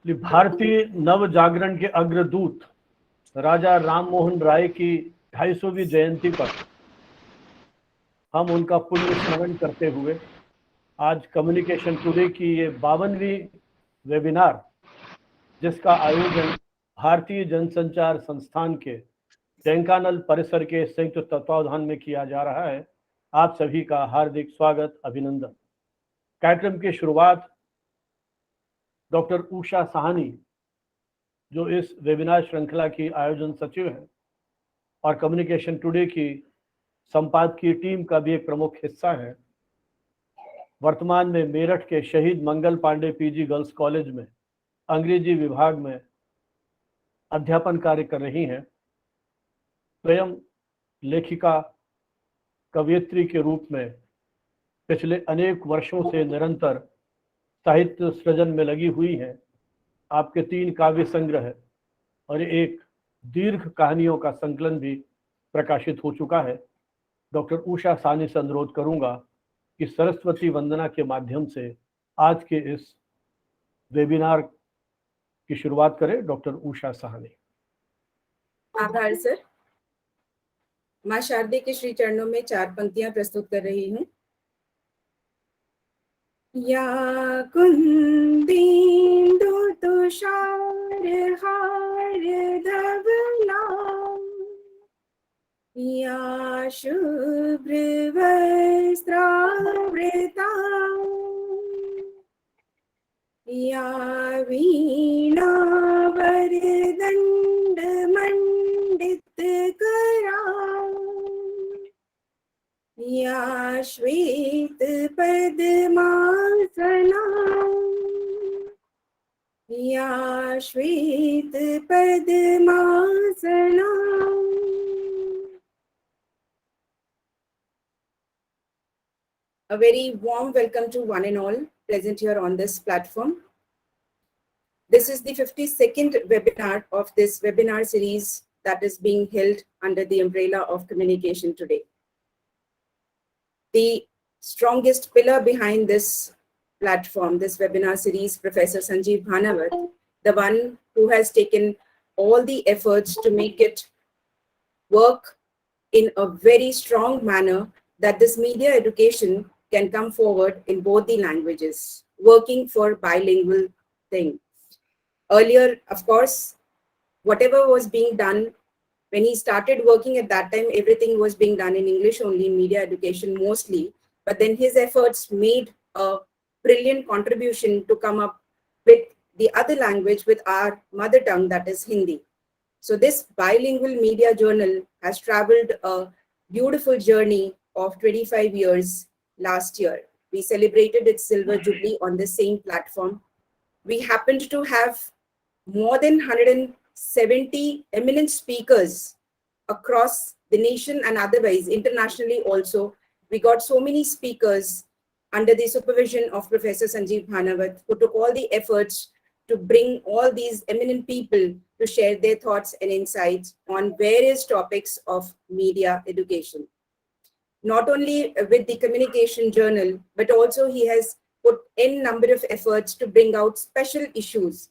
भारतीय नव जागरण के अग्रदूत राजा राम मोहन राय की 250वीं जयंती पर हम उनका पुण्य स्मरण करते हुए आज कम्युनिकेशन टुडे की ये 52वीं वेबिनार, जिसका आयोजन भारतीय जनसंचार संस्थान के ढेंकानल परिसर के संयुक्त तत्वावधान में किया जा रहा है, आप सभी का हार्दिक स्वागत, अभिनंदन। कार्यक्रम की शुरुआत डॉक्टर उषा साहनी, जो इस वेबिनार श्रृंखला की आयोजन सचिव है और कम्युनिकेशन टुडे की संपादकीय टीम का भी एक प्रमुख हिस्सा है, वर्तमान में मेरठ के शहीद Mangal Pandey PG girls college में अंग्रेजी विभाग में अध्यापन कार्य कर रही हैं। स्वयं लेखिका, कवयित्री के रूप में पिछले अनेक वर्षों से निरंतर साहित्य सृजन में लगी हुई हैं। आपके 3 काव्य संग्रह और एक दीर्घ कहानियों का संकलन भी प्रकाशित हो चुका है। डॉक्टर उषा साहनी से अनुरोध करूंगा कि सरस्वती वंदना के माध्यम से आज के इस वेबिनार की शुरुआत करें। डॉक्टर उषा साहनी। आभार सर। माँ शारदे के श्री चरणों में 4 पंक्तियां प्रस्तुत कर रही हूँ। या कुंदेन्दु तुषार हार धवला, या शुभ्र वस्त्रावृता, या वीणा वरदंड मंडित करा, या श्वेत पद्मासना, या श्वेत padmasana. A very warm welcome to one and all present here on this platform. This is the 52nd webinar of this webinar series that is being held under the umbrella of Communication Today. The strongest pillar behind this platform, this webinar series, Professor Sanjeev Bhanawat, the one who has taken all the efforts to make it work in a very strong manner, that this media education can come forward in both the languages, working for bilingual thing. Earlier, of course, whatever was being done, when he started working at that time, everything was being done in English only, in media education mostly. But then his efforts made a brilliant contribution to come up with the other language, with our mother tongue, that is Hindi. So this bilingual media journal has traveled a beautiful journey of 25 years last year. We celebrated its silver jubilee on the same platform. We happened to have more than 170 eminent speakers across the nation and otherwise, internationally also. We got so many speakers under the supervision of Professor Sanjeev Bhanawat, who took all the efforts to bring all these eminent people to share their thoughts and insights on various topics of media education. Not only with the communication journal, but also he has put n number of efforts to bring out special issues.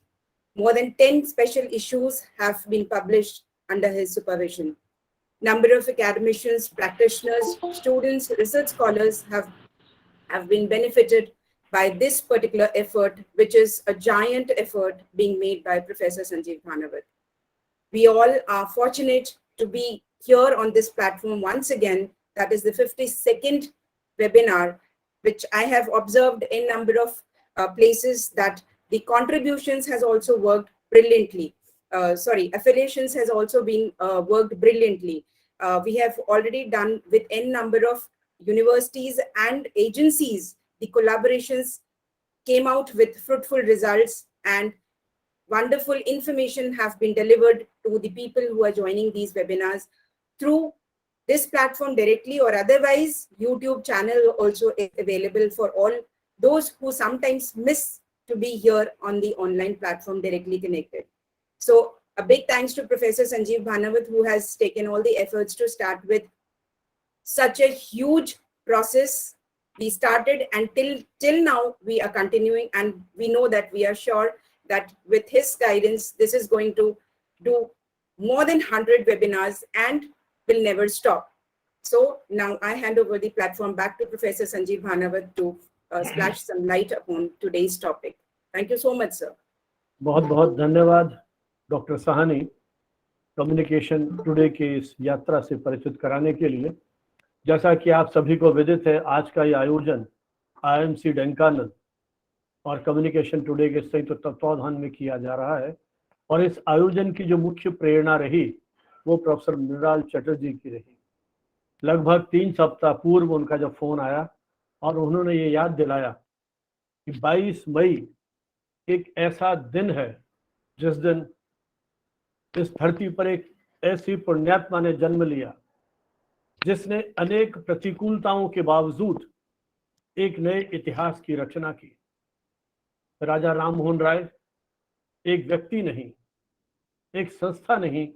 More than 10 special issues have been published under his supervision. Number of academicians, practitioners, students, research scholars have been benefited by this particular effort, which is a giant effort being made by Professor Sanjeev Bhanawat. We all are fortunate to be here on this platform once again. That is the 52nd webinar, which I have observed in number of places that the contributions has also worked brilliantly. Affiliations has also been worked brilliantly. We have already done with n number of universities and agencies. The collaborations came out with fruitful results, and wonderful information have been delivered to the people who are joining these webinars through this platform directly, or otherwise YouTube channel also is available for all those who sometimes miss to be here on the online platform directly connected. So a big thanks to Professor Sanjeev Bhanawat, who has taken all the efforts to start with such a huge process. We started, and till now we are continuing, and we know that we are sure that with his guidance, this is going to do more than 100 webinars and will never stop. So now I hand over the platform back to Professor Sanjeev Bhanawat to splash some light upon today's topic. Thank you so much, sir. बहुत बहुत धन्यवाद doctor Sahni, communication today के इस यात्रा से परिचित कराने के लिए। जैसा कि आप सभी को विदित है, आज का ये आयोजन IIMC ढेंकानाल और कम्युनिकेशन टुडे के संयुक्त तत्वाधान में किया जा रहा है, और इस आयोजन की जो मुख्य प्रेरणा रही वो प्रोफेसर मृणाल चटर्जी की रही। लगभग 3 सप्ताह पूर्व उनका जब फोन आया और उन्होंने ये याद दिलाया कि 22 मई एक ऐसा दिन है जिस दिन इस धरती पर एक ऐसी पुण्यात्मा ने जन्म लिया जिसने अनेक प्रतिकूलताओं के बावजूद एक नए इतिहास की रचना की। राजा राम मोहन राय एक व्यक्ति नहीं, एक संस्था नहीं,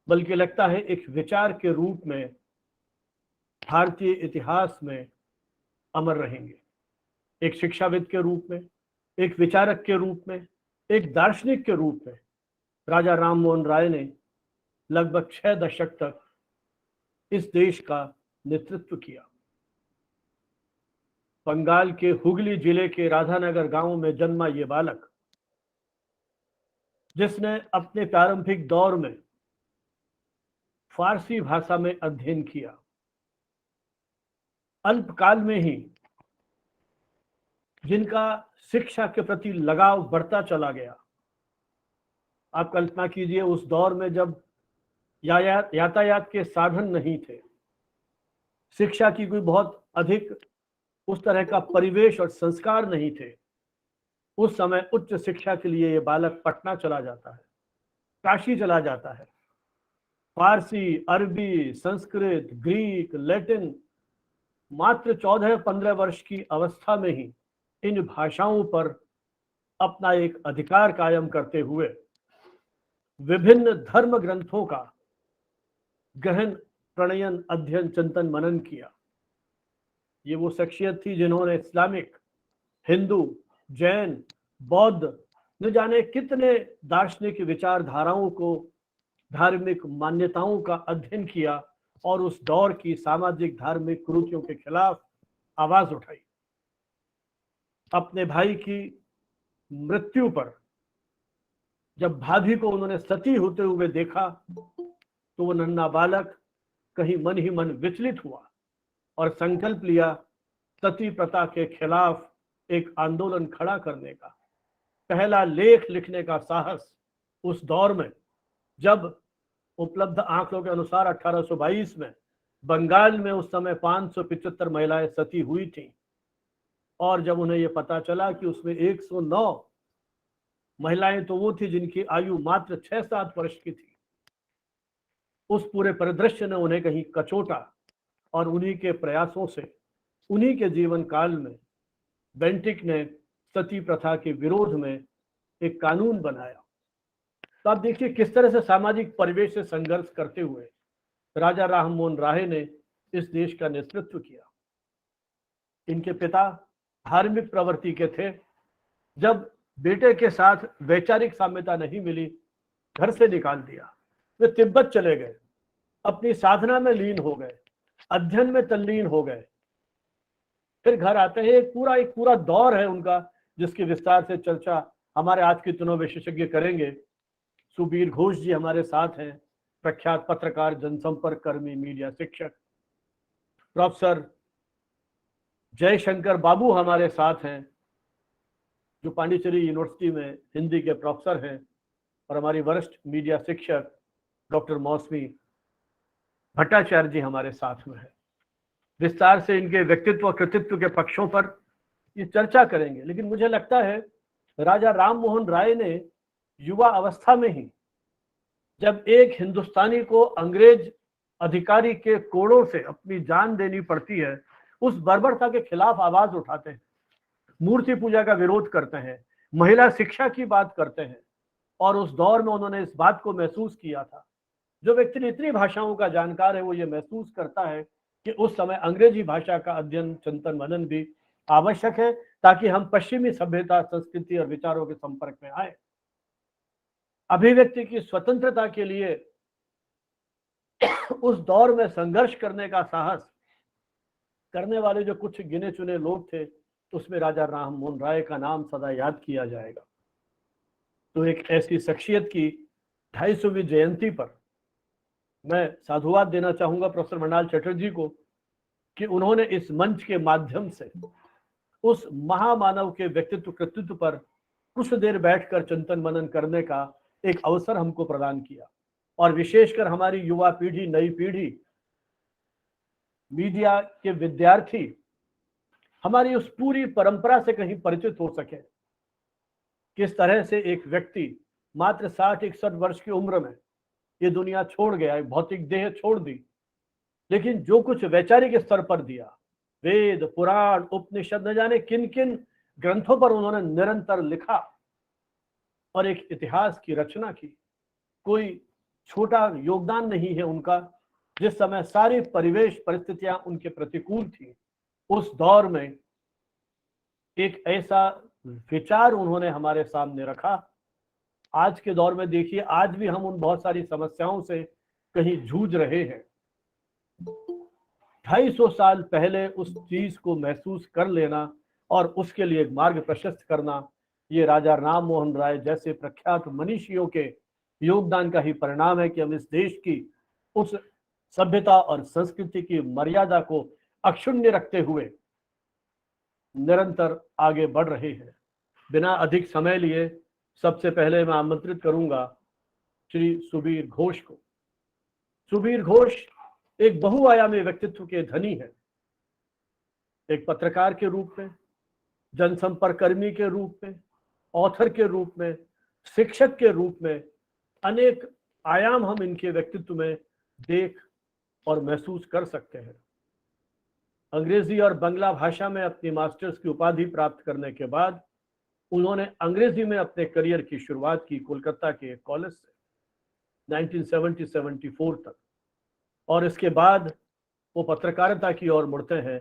बल्कि लगता है एक विचार के रूप में भारतीय इतिहास में अमर रहेंगे। एक शिक्षाविद के रूप में, एक विचारक के रूप में, एक दार्शनिक के रूप में राजा राम मोहन राय ने लगभग 6 दशक तक इस देश का नेतृत्व किया। बंगाल के हुगली जिले के राधानगर गांव में जन्मा ये बालक, जिसने अपने प्रारंभिक दौर में फारसी भाषा में अध्ययन किया, अल्पकाल में ही जिनका शिक्षा के प्रति लगाव बढ़ता चला गया। आप कल्पना कीजिए, उस दौर में जब यातायात के साधन नहीं थे, शिक्षा की कोई बहुत अधिक उस तरह का परिवेश और संस्कार नहीं थे, उस समय उच्च शिक्षा के लिए ये बालक पटना चला जाता है, काशी चला जाता है। फारसी, अरबी, संस्कृत, ग्रीक, लैटिन मात्र 14-15 वर्ष की अवस्था में ही इन भाषाओं पर अपना एक अधिकार कायम करते हुए विभिन्न धर्म ग्रंथों का गहन प्रणयन, अध्ययन, चिंतन, मनन किया। ये वो शख्सियत थी जिन्होंने इस्लामिक, हिंदू, जैन, बौद्ध न जाने कितने दार्शनिक विचारधाराओं को, धार्मिक मान्यताओं का अध्ययन किया और उस दौर की सामाजिक धार्मिक कुरीतियों के खिलाफ आवाज उठाई। अपने भाई की मृत्यु पर जब भाभी को उन्होंने सती होते हुए देखा तो वो नन्हा बालक कहीं मन ही मन विचलित हुआ और संकल्प लिया सती प्रथा के खिलाफ एक आंदोलन खड़ा करने का। पहला लेख लिखने का साहस उस दौर में, जब उपलब्ध आंकड़ों के अनुसार 1822 में बंगाल में उस समय 575 महिलाएं सती हुई थीं, और जब उन्हें यह पता चला कि उसमें 109 महिलाएं तो वो थी जिनकी आयु मात्र 6-7 वर्ष की थी, उस पूरे परिदृश्य ने उन्हें कहीं कचोटा और उन्हीं के प्रयासों से, उन्हीं के जीवन काल में बेंटिक ने सती प्रथा के विरोध में एक कानून बनाया। तो आप देखिए किस तरह से सामाजिक परिवेश से संघर्ष करते हुए राजा राम मोहन राय ने इस देश का नेतृत्व किया। इनके पिता धार्मिक प्रवृत्ति के थे। जब बेटे के साथ वैचारिक साम्यता नहीं मिली, घर से निकाल दिया। वे तिब्बत चले गए, अपनी साधना में लीन हो गए, अध्ययन में तल्लीन हो गए। फिर घर आते हैं, एक पूरा दौर है उनका जिसकी विस्तार से चर्चा हमारे आज के तीनों विशेषज्ञ करेंगे। सुबीर घोष जी हमारे साथ हैं, प्रख्यात पत्रकार, जनसंपर्क कर्मी, मीडिया शिक्षक। प्रोफेसर जयशंकर बाबू हमारे साथ हैं, जो पांडिचेरी यूनिवर्सिटी में हिंदी के प्रोफेसर हैं, और हमारी वरिष्ठ मीडिया शिक्षक डॉक्टर मौसमी भट्टाचार्य जी हमारे साथ में है। विस्तार से इनके व्यक्तित्व कृतित्व के पक्षों पर ये चर्चा करेंगे। लेकिन मुझे लगता है राजा राम मोहन राय ने युवा अवस्था में ही, जब एक हिंदुस्तानी को अंग्रेज अधिकारी के कोड़ों से अपनी जान देनी पड़ती है, उस बर्बरता के खिलाफ आवाज उठाते हैं, मूर्ति पूजा का विरोध करते हैं, महिला शिक्षा की बात करते हैं। और उस दौर में उन्होंने इस बात को महसूस किया था। जो व्यक्ति इतनी भाषाओं का जानकार है वो ये महसूस करता है कि उस समय अंग्रेजी भाषा का अध्ययन, चिंतन, मनन भी आवश्यक है, ताकि हम पश्चिमी सभ्यता, संस्कृति और विचारों के संपर्क में आए। अभिव्यक्ति की स्वतंत्रता के लिए उस दौर में संघर्ष करने का साहस करने वाले जो कुछ गिने चुने लोग थे, उसमें राजा राम मोहन राय का नाम सदा याद किया जाएगा। तो एक ऐसी शख्सियत की 250वीं जयंती पर मैं साधुवाद देना चाहूंगा प्रोफेसर मृणाल चटर्जी को कि उन्होंने इस मंच के माध्यम से उस महामानव के व्यक्तित्व कृतित्व पर कुछ देर बैठकर चिंतन मनन करने का एक अवसर हमको प्रदान किया। और विशेषकर हमारी युवा पीढ़ी, नई पीढ़ी, मीडिया के विद्यार्थी हमारी उस पूरी परंपरा से कहीं परिचित हो सके। किस तरह से एक व्यक्ति मात्र 60-61 वर्ष की उम्र में ये दुनिया छोड़ गया, भौतिक देह छोड़ दी, लेकिन जो कुछ वैचारिक स्तर पर दिया, वेद, पुराण, उपनिषद, न जाने किन किन ग्रंथों पर उन्होंने निरंतर लिखा और एक इतिहास की रचना की। कोई छोटा योगदान नहीं है उनका। जिस समय सारी परिवेश परिस्थितियां उनके प्रतिकूल थी, उस दौर में एक ऐसा विचार उन्होंने हमारे सामने रखा। आज के दौर में देखिए, आज भी हम उन बहुत सारी समस्याओं से कहीं जूझ रहे हैं। 250 साल पहले उस चीज को महसूस कर लेना और उसके लिए एक मार्ग प्रशस्त करना, ये राजा राम मोहन राय जैसे प्रख्यात मनीषियों के योगदान का ही परिणाम है कि हम इस देश की उस सभ्यता और संस्कृति की मर्यादा को अक्षुण्य रखते हुए निरंतर आगे बढ़ रहे हैं। बिना अधिक समय लिए सबसे पहले मैं आमंत्रित करूंगा श्री सुबीर घोष को। सुबीर घोष एक बहुआयामी व्यक्तित्व के धनी है। एक पत्रकार के रूप में, जनसंपर्क कर्मी के रूप में, ऑथर के रूप में, शिक्षक के रूप में अनेक आयाम हम इनके व्यक्तित्व में देख और महसूस कर सकते हैं। अंग्रेजी और बंगला भाषा में अपनी मास्टर्स की उपाधि प्राप्त करने के बाद उन्होंने अंग्रेजी में अपने करियर की शुरुआत की कोलकाता के एक कॉलेज से 1970-74 तक, और इसके बाद वो पत्रकारिता की ओर मुड़ते हैं।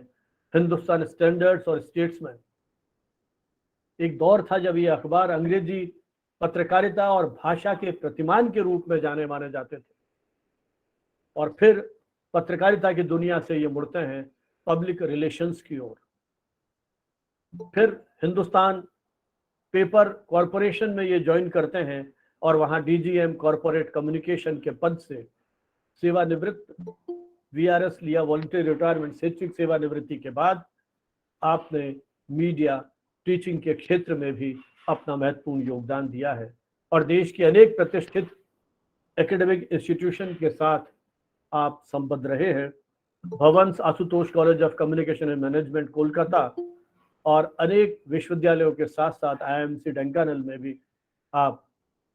हिंदुस्तान स्टैंडर्ड्स और स्टेट्समैन, एक दौर था जब ये अखबार अंग्रेजी पत्रकारिता और भाषा के प्रतिमान के रूप में जाने माने जाते थे, और फिर पत्रकारिता की दुनिया से ये मुड़ते हैं पब्लिक रिलेशंस की ओर। फिर हिंदुस्तान पेपर कॉरपोरेशन में ये ज्वाइन करते हैं और वहाँ डीजीएम कॉरपोरेट कम्युनिकेशन के पद से सेवानिवृत्त, वीआरएस लिया, वॉलंटरी रिटायरमेंट, शैक्षिक सेवानिवृत्ति के बाद आपने मीडिया टीचिंग के क्षेत्र में भी अपना महत्वपूर्ण योगदान दिया है और देश के अनेक प्रतिष्ठित एकेडमिक इंस्टीट्यूशन के साथ आप संबद्ध रहे हैं। Bhavan's Ashutosh college of communication and management Kolkata और अनेक विश्वविद्यालयों के साथ साथ आईएमसी ढेंकानाल में भी आप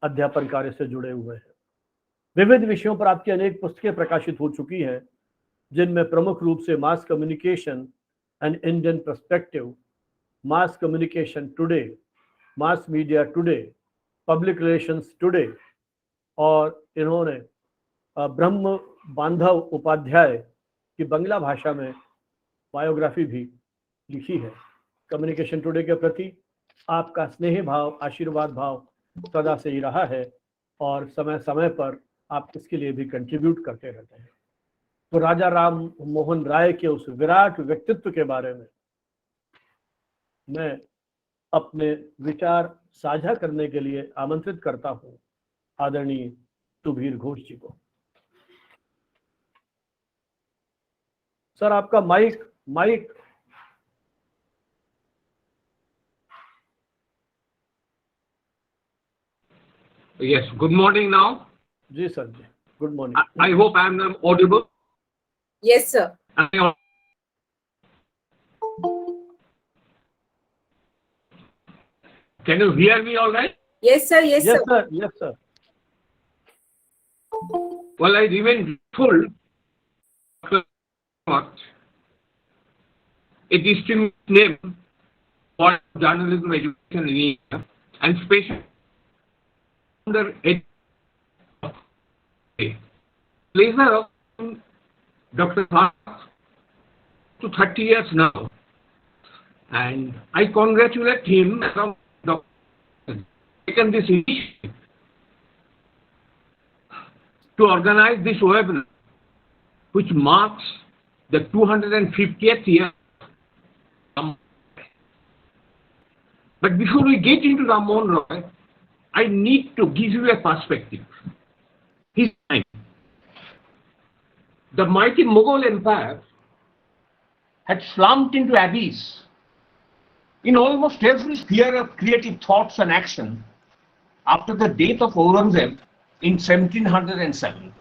अध्यापन कार्य से जुड़े हुए हैं। विविध विषयों पर आपकी अनेक पुस्तकें प्रकाशित हो चुकी हैं, जिनमें प्रमुख रूप से mass communication and Indian perspective, mass communication today, mass media today, public relations today, और इन्होंने ब्रह्म बांधव उपाध्याय की बंगला भाषा में बायोग्राफी भी लिखी है। कम्युनिकेशन टुडे के प्रति आपका स्नेह भाव, आशीर्वाद भाव सदा से ही रहा है और समय समय पर आप इसके लिए भी कंट्रीब्यूट करते रहते हैं। तो राजा राम मोहन राय के उस विराट व्यक्तित्व के बारे में मैं अपने विचार साझा करने के लिए आमंत्रित करता हूं आदरणीय सुबीर घोष जी को। सर, आपका mike Yes, good morning now. जी सर जी, good morning. I hope I am audible. Yes, sir. Can you hear me all right? Yes, sir. Yes, Yes, sir. sir. Yes, sir. Well, I remain grateful for a distinguished name for journalism education in India, and especially under pleasure of Dr. Bhatt to 30 years now, and I congratulate him from taken this initiative to organize this webinar, which marks the 250th year. But before we get into Ram Mohan Roy, I need to give you a perspective. His time. The mighty Mughal Empire had slumped into abyss in almost every sphere of creative thoughts and action after the death of Aurangzeb in 1707.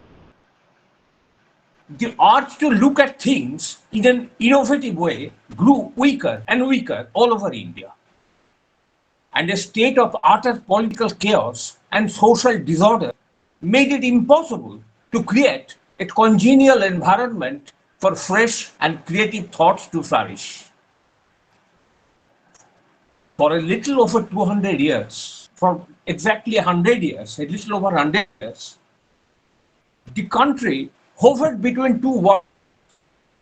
The urge to look at things in an innovative way grew weaker and weaker all over India. And a state of utter political chaos and social disorder made it impossible to create a congenial environment for fresh and creative thoughts to flourish. For a little over 200 years, for exactly 100 years, a little over 100 years, the country hovered between two worlds,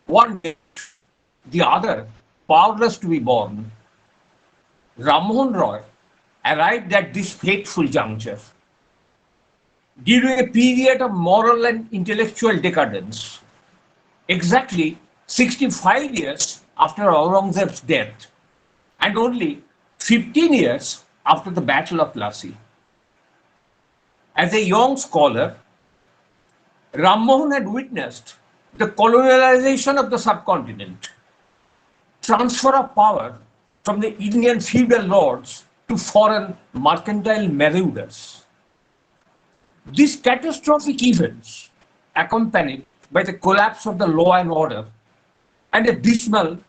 one dead, the other powerless to be born. Ram Mohan Roy arrived at this fateful juncture. During a period of moral and intellectual decadence, exactly 65 years after Aurangzeb's death, and only 15 years after the Battle of Plassey. As a young scholar, Ram Mohan had witnessed the colonialization of the subcontinent, transfer of power from the Indian feudal lords to foreign mercantile marauders. These catastrophic events, accompanied by the collapse of the law and order and a dismal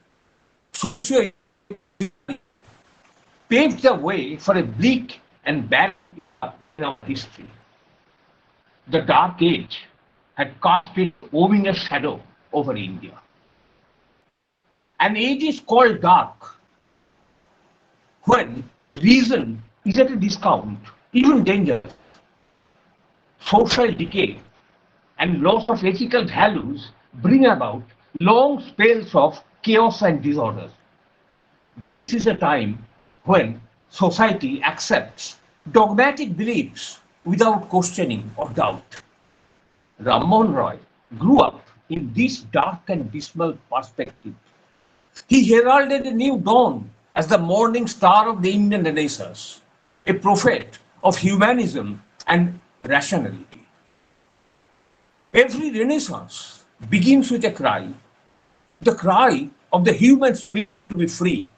socio, paved the way for a bleak and bad era in our history. The Dark Age had cast its ominous shadow over India. An age is called dark when reason is at a discount, even dangerous. Social decay and loss of ethical values bring about long spells of chaos and disorder. This is a time when society accepts dogmatic beliefs without questioning or doubt. Ram Mohan Roy grew up in this dark and dismal perspective. He heralded a new dawn as the morning star of the Indian Renaissance, a prophet of humanism and rationality. Every Renaissance begins with a cry, the cry of the human spirit to be free.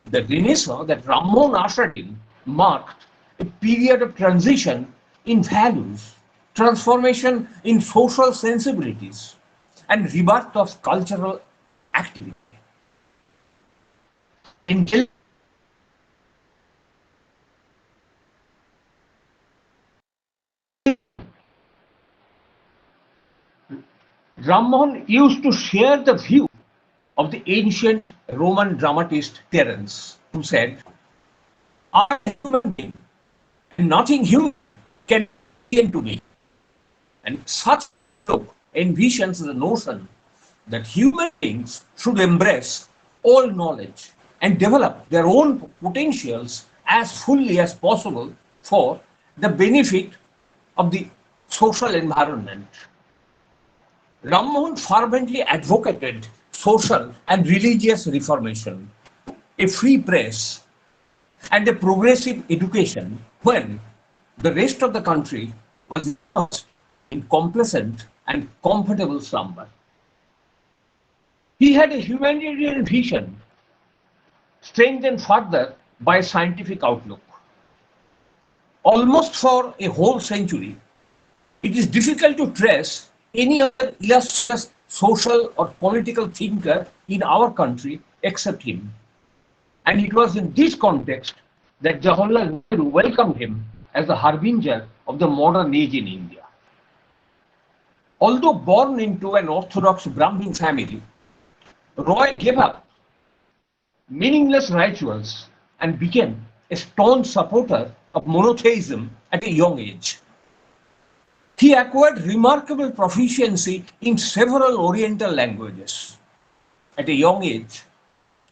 The Renaissance that Ram Mohan ushered in marked a period of transition in values, transformation in social sensibilities, and rebirth of cultural activity. Ram Mohan used to share the view of the ancient Roman dramatist Terence, who said, "I am a human being, and nothing human can be to me." And such look envisions the notion that human beings should embrace all knowledge and develop their own potentials as fully as possible for the benefit of the social environment. Ram Mohan fervently advocated social and religious reformation, a free press, and a progressive education when the rest of the country was lost in complacent and comfortable slumber. He had a humanitarian vision, strengthened further by a scientific outlook. Almost for a whole century, it is difficult to trace any other illustrious social or political thinker in our country except him. And it was in this context that Jawaharlal Nehru welcomed him as the harbinger of the modern age in India. Although born into an orthodox Brahmin family, Roy gave up meaningless rituals and became a staunch supporter of monotheism at a young age. He acquired remarkable proficiency in several Oriental languages. At a young age,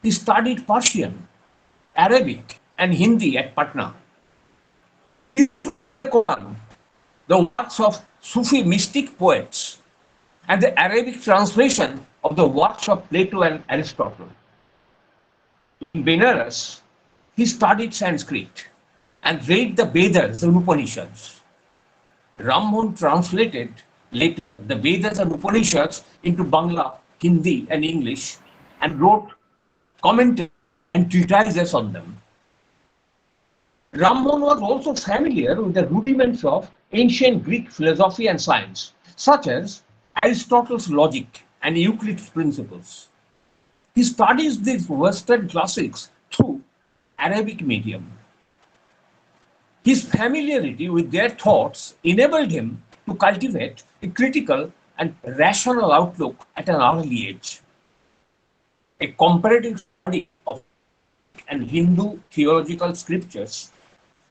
he studied Persian, Arabic, and Hindi at Patna. He took the Quran, the works of Sufi mystic poets, and the Arabic translation of the works of Plato and Aristotle. In Benares, he studied Sanskrit and read the Vedas and Upanishads. Rammohun translated later the Vedas and Upanishads into Bangla, Hindi, and English and wrote commentaries and treatises on them. Rammohun was also familiar with the rudiments of ancient Greek philosophy and science, such as Aristotle's logic and Euclid's principles. He studies these Western classics through Arabic medium. His familiarity with their thoughts enabled him to cultivate a critical and rational outlook at an early age. A comparative study of and Hindu theological scriptures,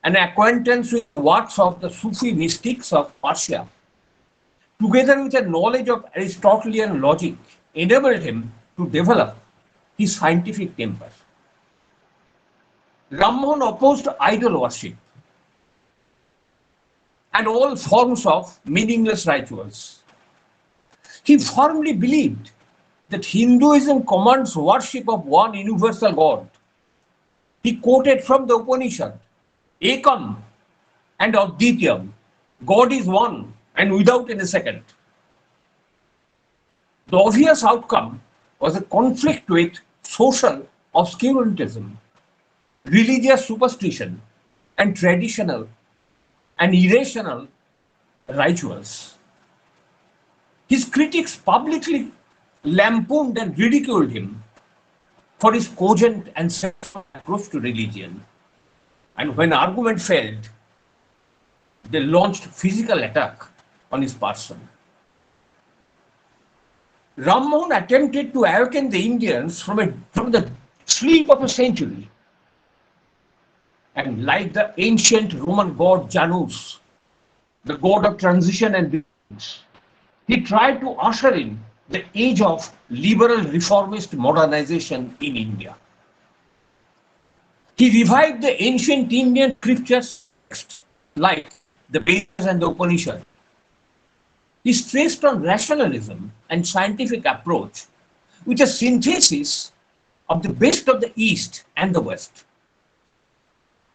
an acquaintance with the works of the Sufi mystics of Persia, together with a knowledge of Aristotelian logic, enabled him to develop his scientific temper. Rammohun opposed idol worship and all forms of meaningless rituals. He firmly believed that Hinduism commands worship of one universal God. He quoted from the Upanishad, Ekam and Advityam, God is one and without any second. The obvious outcome was a conflict with social obscurantism, religious superstition, and traditional and irrational rituals. His critics publicly lampooned and ridiculed him for his cogent and sensible approach to religion. And when argument failed, they launched physical attack on his person. Rammohun attempted to awaken the Indians from the sleep of a century. And like the ancient Roman god Janus, the god of transition and beginnings, he tried to usher in the age of liberal reformist modernization in India. He revived the ancient Indian scriptures like the Vedas and the Upanishads. He stressed on rationalism and scientific approach with a synthesis of the best of the East and the West.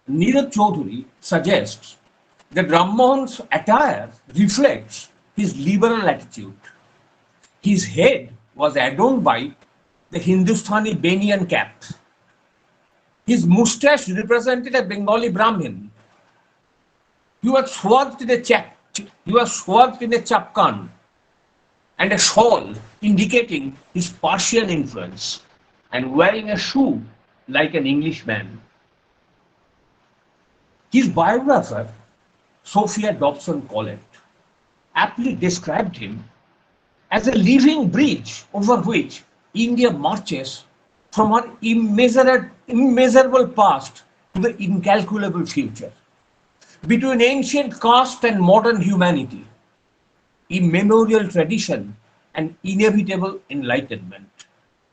Neeraj Chaudhuri suggests that Rammohun's attire reflects his liberal attitude. His head was adorned by the Hindustani banyan cap. His moustache represented a Bengali Brahmin. He was swathed in a chapkan and a shawl indicating his Persian influence, and wearing a shoe like an Englishman. His biographer, Sophia Dobson Collett, aptly described him as a living bridge over which India marches from her immeasurable past to the incalculable future, between ancient caste and modern humanity, immemorial tradition and inevitable enlightenment.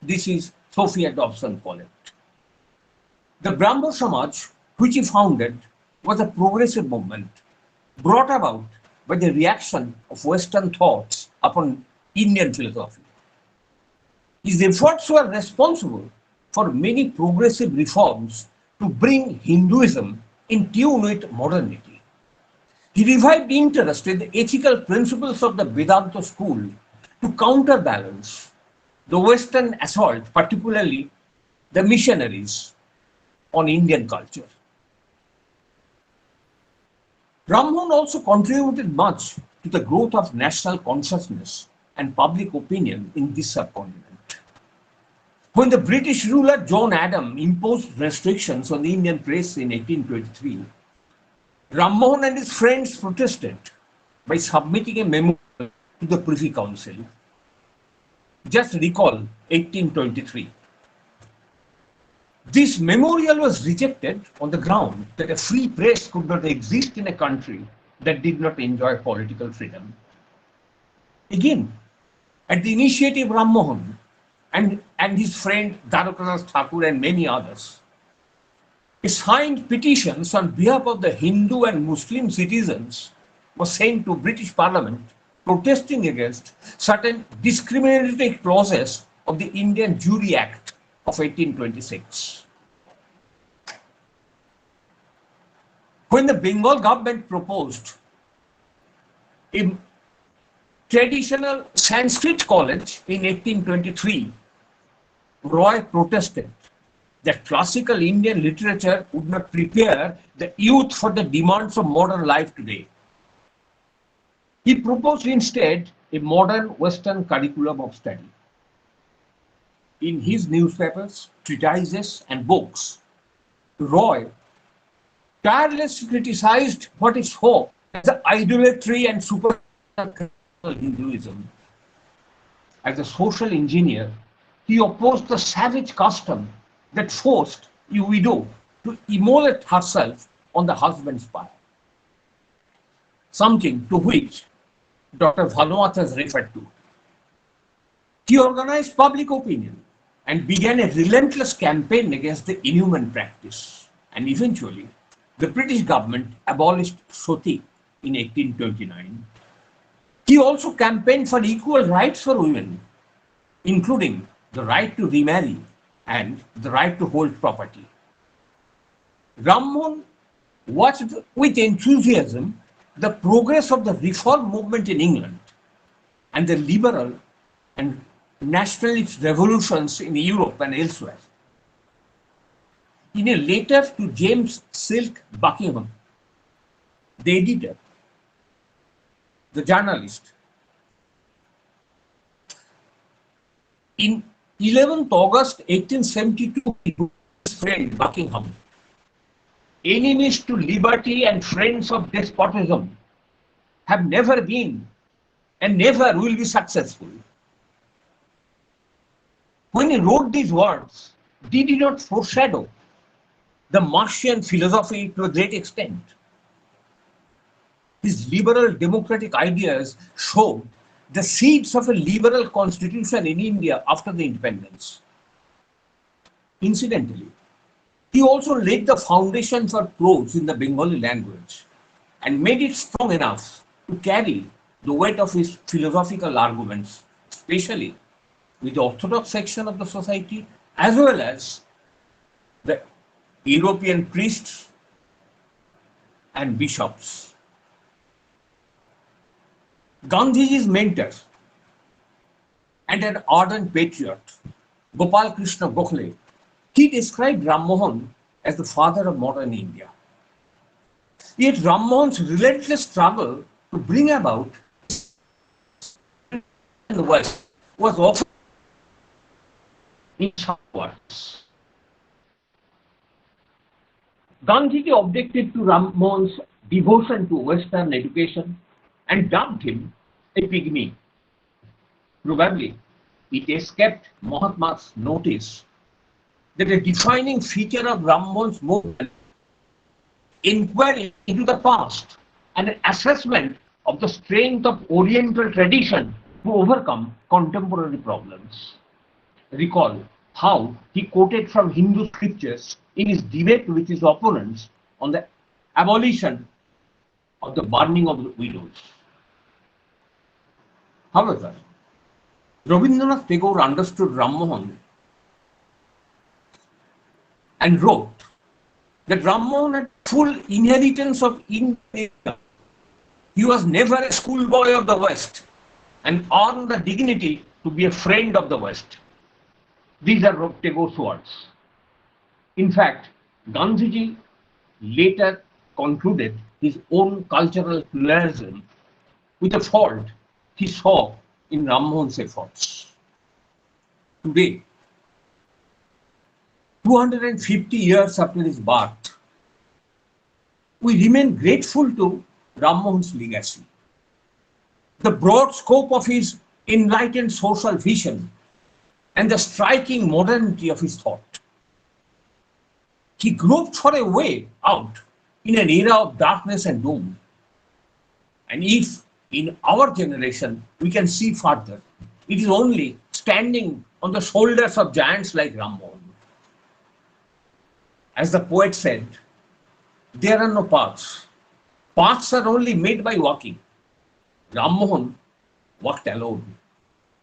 This is Sophia Dobson Collett. The Brahmo Samaj, which he founded, was a progressive movement brought about by the reaction of Western thoughts upon Indian philosophy. His efforts were responsible for many progressive reforms to bring Hinduism in tune with modernity. He revived interest in the ethical principles of the Vedanta school to counterbalance the Western assault, particularly the missionaries, on Indian culture. Rammohun also contributed much to the growth of national consciousness and public opinion in this subcontinent. When the British ruler John Adams imposed restrictions on the Indian press in 1823, Rammohun and his friends protested by submitting a memorial to the Privy Council. Just recall 1823. This memorial was rejected on the ground that a free press could not exist in a country that did not enjoy political freedom. Again, at the initiative of Rammohun and his friend Dwarakadasa Thakur and many others, he signed petitions on behalf of the Hindu and Muslim citizens was sent to British Parliament protesting against certain discriminatory clauses of the Indian Jury Act of 1826. When the Bengal government proposed a traditional Sanskrit college in 1823, Roy protested that classical Indian literature would not prepare the youth for the demands of modern life today. He proposed instead a modern Western curriculum of study. In his newspapers, treatises, and books, Roy tirelessly criticized what is hoped as the idolatry and supernatural Hinduism. As a social engineer, he opposed the savage custom that forced a widow to immolate herself on the husband's pyre, something to which Dr. Bhanuath has referred to. He organized public opinion and began a relentless campaign against the inhuman practice. And eventually, the British government abolished sati in 1829. He also campaigned for equal rights for women, including the right to remarry and the right to hold property. Ram Mohan watched with enthusiasm the progress of the reform movement in England and the liberal and nationalist revolutions in Europe and elsewhere. In a letter to James Silk Buckingham, the editor, the journalist, in 11th August 1872, he wrote his friend Buckingham, enemies to liberty and friends of despotism have never been and never will be successful. When he wrote these words, did he not foreshadow the Martian philosophy to a great extent? His liberal democratic ideas showed the seeds of a liberal constitution in India after the independence. Incidentally, he also laid the foundation for prose in the Bengali language and made it strong enough to carry the weight of his philosophical arguments, especially with the orthodox section of the society as well as the European priests and bishops. Gandhiji's mentor and an ardent patriot, Gopal Krishna Gokhale, he described Ram Mohan as the father of modern India. Yet Ram Mohan's relentless struggle to bring about in the West was often in sharp words. Gandhiji objected to Ram Mohan's devotion to Western education and dubbed him a pygmy. Probably it escaped Mahatma's notice that a defining feature of Ram Mohan's movement, inquiry into the past and an assessment of the strength of Oriental tradition to overcome contemporary problems. Recall how he quoted from Hindu scriptures in his debate with his opponents on the abolition of the burning of the widows. However, Rabindranath Tagore understood Ram Mohan and wrote that Ram Mohan had full inheritance of India. He was never a schoolboy of the West and earned the dignity to be a friend of the West. These are Tagore's words. In fact, Gandhiji later concluded his own cultural pluralism with a fault he saw in Ram Mohan's efforts. Today, 250 years after his birth, we remain grateful to Ram Mohan's legacy. The broad scope of his enlightened social vision and the striking modernity of his thought. He groped for a way out in an era of darkness and doom. And if in our generation we can see further, it is only standing on the shoulders of giants like Ram Mohan. As the poet said, there are no paths, Paths are only made by walking. Ram Mohan walked alone.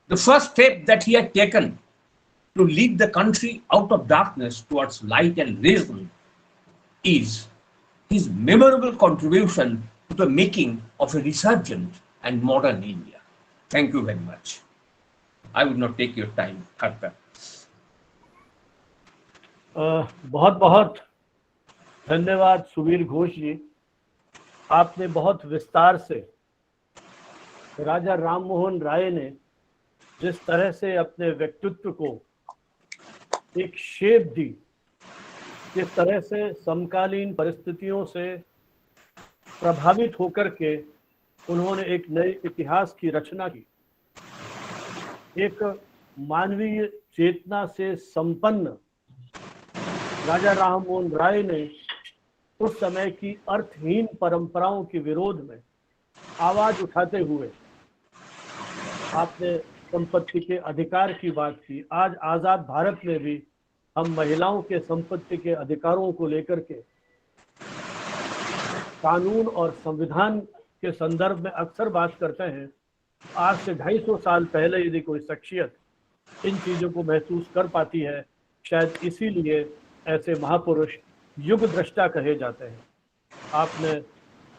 The first step that he had taken to lead the country out of darkness towards light and reason is his memorable contribution to the making of a resurgent and modern India. Thank you very much. I would not take your time further. बहुत बहुत धन्यवाद सुबीर घोष जी। आपने बहुत विस्तार से राजा राम मोहन राय ने जिस तरह से अपने व्यक्तित्व को एक शेप दी, जिस तरह से समकालीन परिस्थितियों से प्रभावित होकर के उन्होंने एक नए इतिहास की रचना की, एक मानवीय चेतना से संपन्न राजा राम मोहन राय ने उस समय की अर्थहीन परंपराओं के विरोध में आवाज उठाते हुए आपने संपत्ति के अधिकार की बात की। आज आजाद भारत में भी हम महिलाओं के संपत्ति के अधिकारों को लेकर के कानून और संविधान के संदर्भ में अक्सर बात करते हैं। आज से 250 साल पहले यदि कोई शख्सियत इन चीजों को महसूस कर पाती है, शायद इसीलिए ऐसे महापुरुष युग दृष्टा कहे जाते हैं। आपने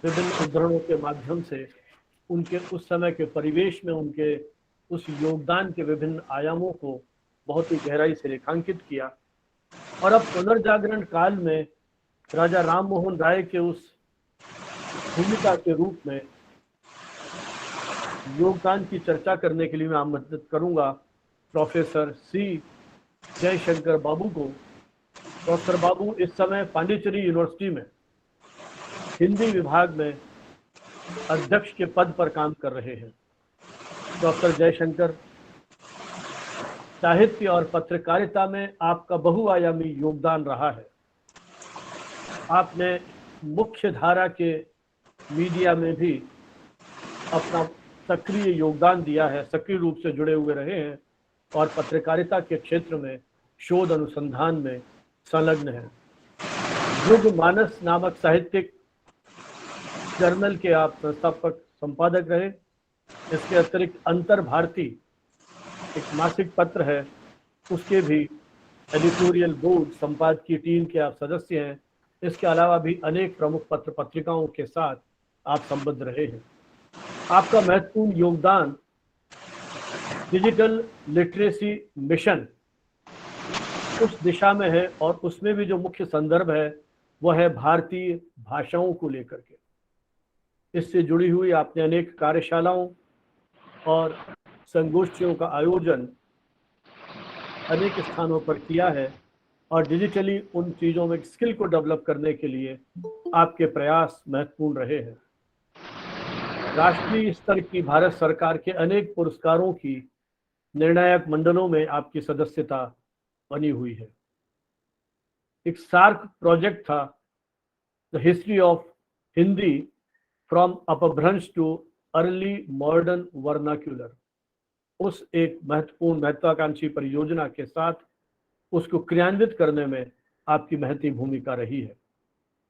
विभिन्न उद्धरणों के माध्यम से उनके उस समय के परिवेश में उनके उस योगदान के विभिन्न आयामों को बहुत ही गहराई से रेखांकित किया। और अब पुनर्जागरण काल में राजा राम मोहन राय के उस भूमिका के रूप में योगदान की चर्चा करने के लिए मैं आमंत्रित करूंगा प्रोफेसर सी जयशंकर बाबू को। प्रोफेसर बाबू इस समय पांडिचेरी यूनिवर्सिटी में हिंदी विभाग में अध्यक्ष के पद पर काम कर रहे हैं। डॉक्टर जयशंकर, साहित्य और पत्रकारिता में आपका बहुआयामी योगदान रहा है। आपने मुख्य धारा के मीडिया में भी अपना सक्रिय योगदान दिया है, सक्रिय रूप से जुड़े हुए रहे हैं और पत्रकारिता के क्षेत्र में शोध अनुसंधान में संलग्न है। युग मानस नामक साहित्यिक जर्नल के आप संस्थापक संपादक रहे। इसके अतिरिक्त अंतर भारती एक मासिक पत्र है, उसके भी एडिटोरियल बोर्ड संपादकीय टीम के आप सदस्य हैं। इसके अलावा भी अनेक प्रमुख पत्र पत्रिकाओं के साथ आप संबद्ध रहे हैं। आपका महत्वपूर्ण योगदान डिजिटल लिटरेसी मिशन उस दिशा में है और उसमें भी जो मुख्य संदर्भ है वह है भारतीय भाषाओं को लेकर के। इससे जुड़ी हुई आपने अनेक कार्यशालाओं और संगोष्ठियों का आयोजन अनेक स्थानों पर किया है और डिजिटली उन चीज़ों में स्किल को डेवलप करने के लिए आपके प्रयास महत्वपूर्ण रहे हैं। राष्ट्रीय स्तर की भारत सरकार के अनेक पुरस्कारों की निर्णायक मंडलों में आपकी सदस्यता बनी हुई है। एक सार्क प्रोजेक्ट था, the history of Hindi from अपभ्रंश टू अर्ली मॉडर्न वर्नाक्यूलर। उस एक महत्वपूर्ण महत्वाकांक्षी परियोजना के साथ उसको क्रियान्वित करने में आपकी महती भूमिका रही है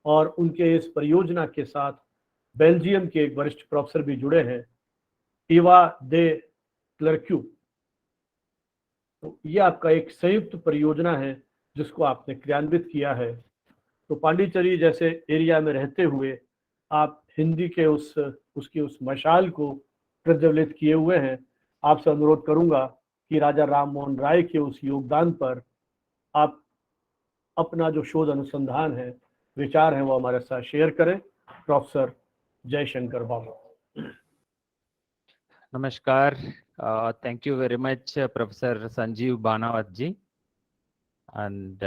और उनके इस परियोजना के साथ बेल्जियम के एक वरिष्ठ प्रोफेसर भी जुड़े हैं, इवा दे क्लर्क्यू। तो ये आपका एक संयुक्त परियोजना है जिसको आपने क्रियान्वित किया है। तो पांडिचेरी जैसे एरिया में रहते हुए आप हिंदी के उसकी उस मशाल को प्रज्वलित किए हुए हैं। आपसे अनुरोध करूंगा कि राजा राम मोहन राय के उस योगदान पर आप अपना जो शोध अनुसंधान है, विचार है, वो हमारे साथ शेयर करें। Professor Jaishankar Babu. Namaskar. Thank you very much, Professor Sanjeev Banawat ji, and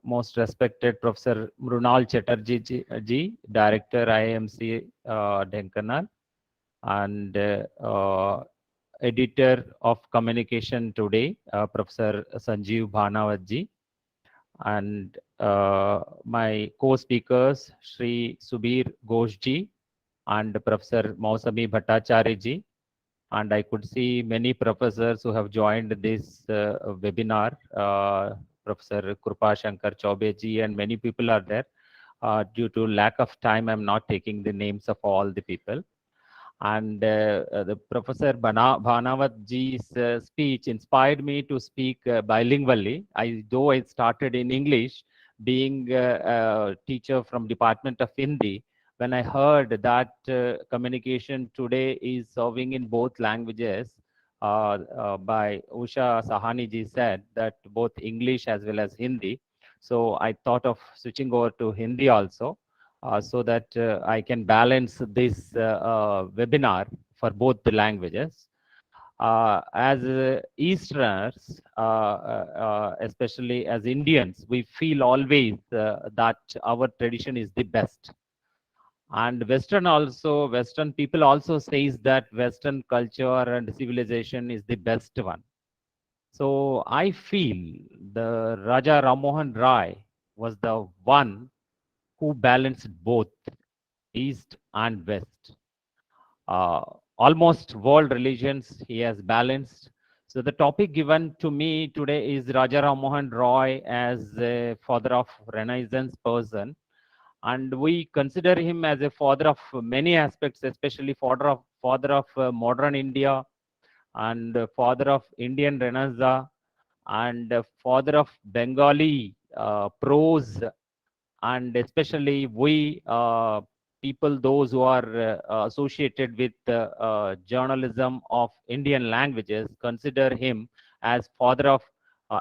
most respected Professor Mrunal Chatterjee ji, Director IIMC Dhenkanal, and Editor of Communication Today, Professor Sanjeev Banawat ji, and my co-speakers Shri Subir Ghosh ji and Professor Mausami Bhattacharya ji. And I could see many professors who have joined this webinar, Professor Krupa Shankar Chaube ji, and many people are there. Due to lack of time, I'm not taking the names of all the people. And the Professor Bhanawat ji's speech inspired me to speak bilingually. Though I started in English, being a teacher from Department of Hindi, when I heard that communication today is serving in both languages, by Usha Sahani ji said that both English as well as Hindi. So I thought of switching over to Hindi also, so that I can balance this webinar for both the languages. As Easterners, especially as Indians, we feel always that our tradition is the best. And Western people also says that Western culture and civilization is the best one. So I feel the Raja Rammohan Rai was the one who balanced both East and West. Almost world religions he has balanced. So the topic given to me today is Raja Rammohan Roy as a father of Renaissance person. And we consider him as a father of many aspects, especially father of modern India, and father of Indian Renaissance, and father of Bengali prose, and especially we people, those who are associated with journalism of Indian languages, consider him as father of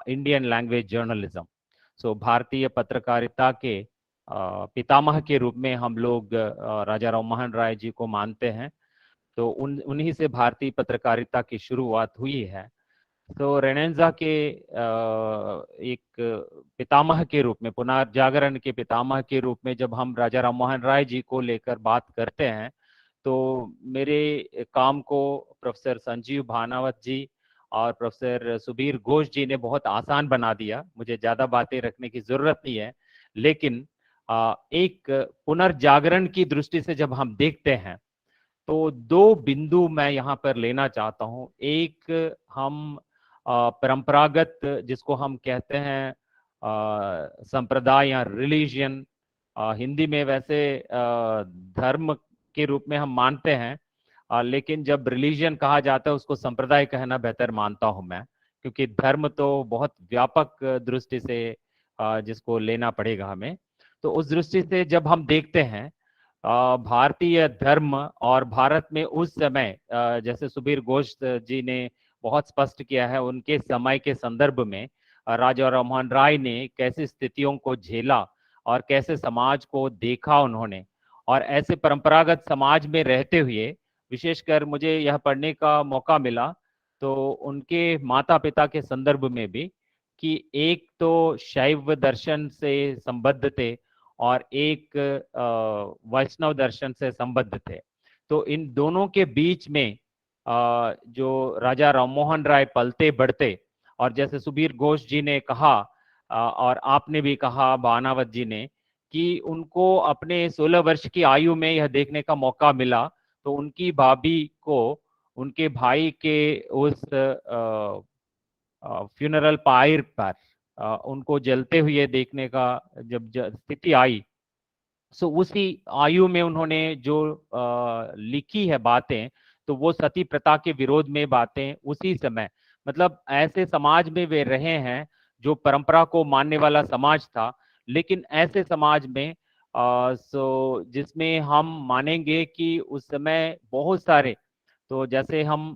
Indian language journalism. So भारतीय पत्रकारिता के पितामह के रूप में हम लोग राजा राममोहन राय जी को मानते हैं. तो उन्हीं से भारतीय पत्रकारिता की शुरुआत हुई है. तो रेनेंजा के एक पितामह के रूप में, पुनर्जागरण के पितामह के रूप में जब हम राजा राममोहन राय जी को लेकर बात करते हैं, तो मेरे काम को प्रोफेसर संजीव भानावत जी और प्रोफेसर सुबीर घोष जी ने बहुत आसान बना दिया. मुझे ज्यादा बातें रखने की जरूरत नहीं है, लेकिन एक पुनर्जागरण की दृष्टि से जब हम देखते हैं तो दो बिंदु मैं यहाँ पर लेना चाहता हूँ. एक, हम परंपरागत जिसको हम कहते हैं संप्रदाय या रिलीजन, हिंदी में वैसे धर्म के रूप में हम मानते हैं, लेकिन जब रिलीजन कहा जाता है उसको संप्रदाय कहना बेहतर मानता हूं मैं, क्योंकि धर्म तो बहुत व्यापक दृष्टि से जिसको लेना पड़ेगा हमें. तो उस दृष्टि से जब हम देखते हैं भारतीय धर्म और भारत में उस समय, जैसे सुबीर घोष जी ने बहुत स्पष्ट किया है, उनके समय के संदर्भ में राजा राममोहन राय ने कैसे स्थितियों को झेला और कैसे समाज को देखा उन्होंने, और ऐसे परंपरागत समाज में रहते हुए विशेषकर मुझे यह पढ़ने का मौका मिला तो उनके माता पिता के संदर्भ में भी, कि एक तो शैव दर्शन से संबद्ध थे और एक वैष्णव दर्शन से संबद्ध थे. तो इन दोनों के बीच में जो राजा राममोहन राय पलते बढ़ते, और जैसे सुबीर घोष जी ने कहा और आपने भी कहा भानावत जी ने, कि उनको अपने 16 वर्ष की आयु में यह देखने का मौका मिला तो उनकी भाभी को उनके भाई के उस फ्यूनरल पायर पर उनको जलते हुए देखने का जब स्थिति आई, सो उसी आयु में उन्होंने जो लिखी है बातें, तो वो सती प्रथा के विरोध में बातें उसी समय, मतलब ऐसे समाज में वे रहे हैं जो परंपरा को मानने वाला समाज था, लेकिन ऐसे समाज में सो जिसमें हम मानेंगे कि उस समय बहुत सारे, तो जैसे हम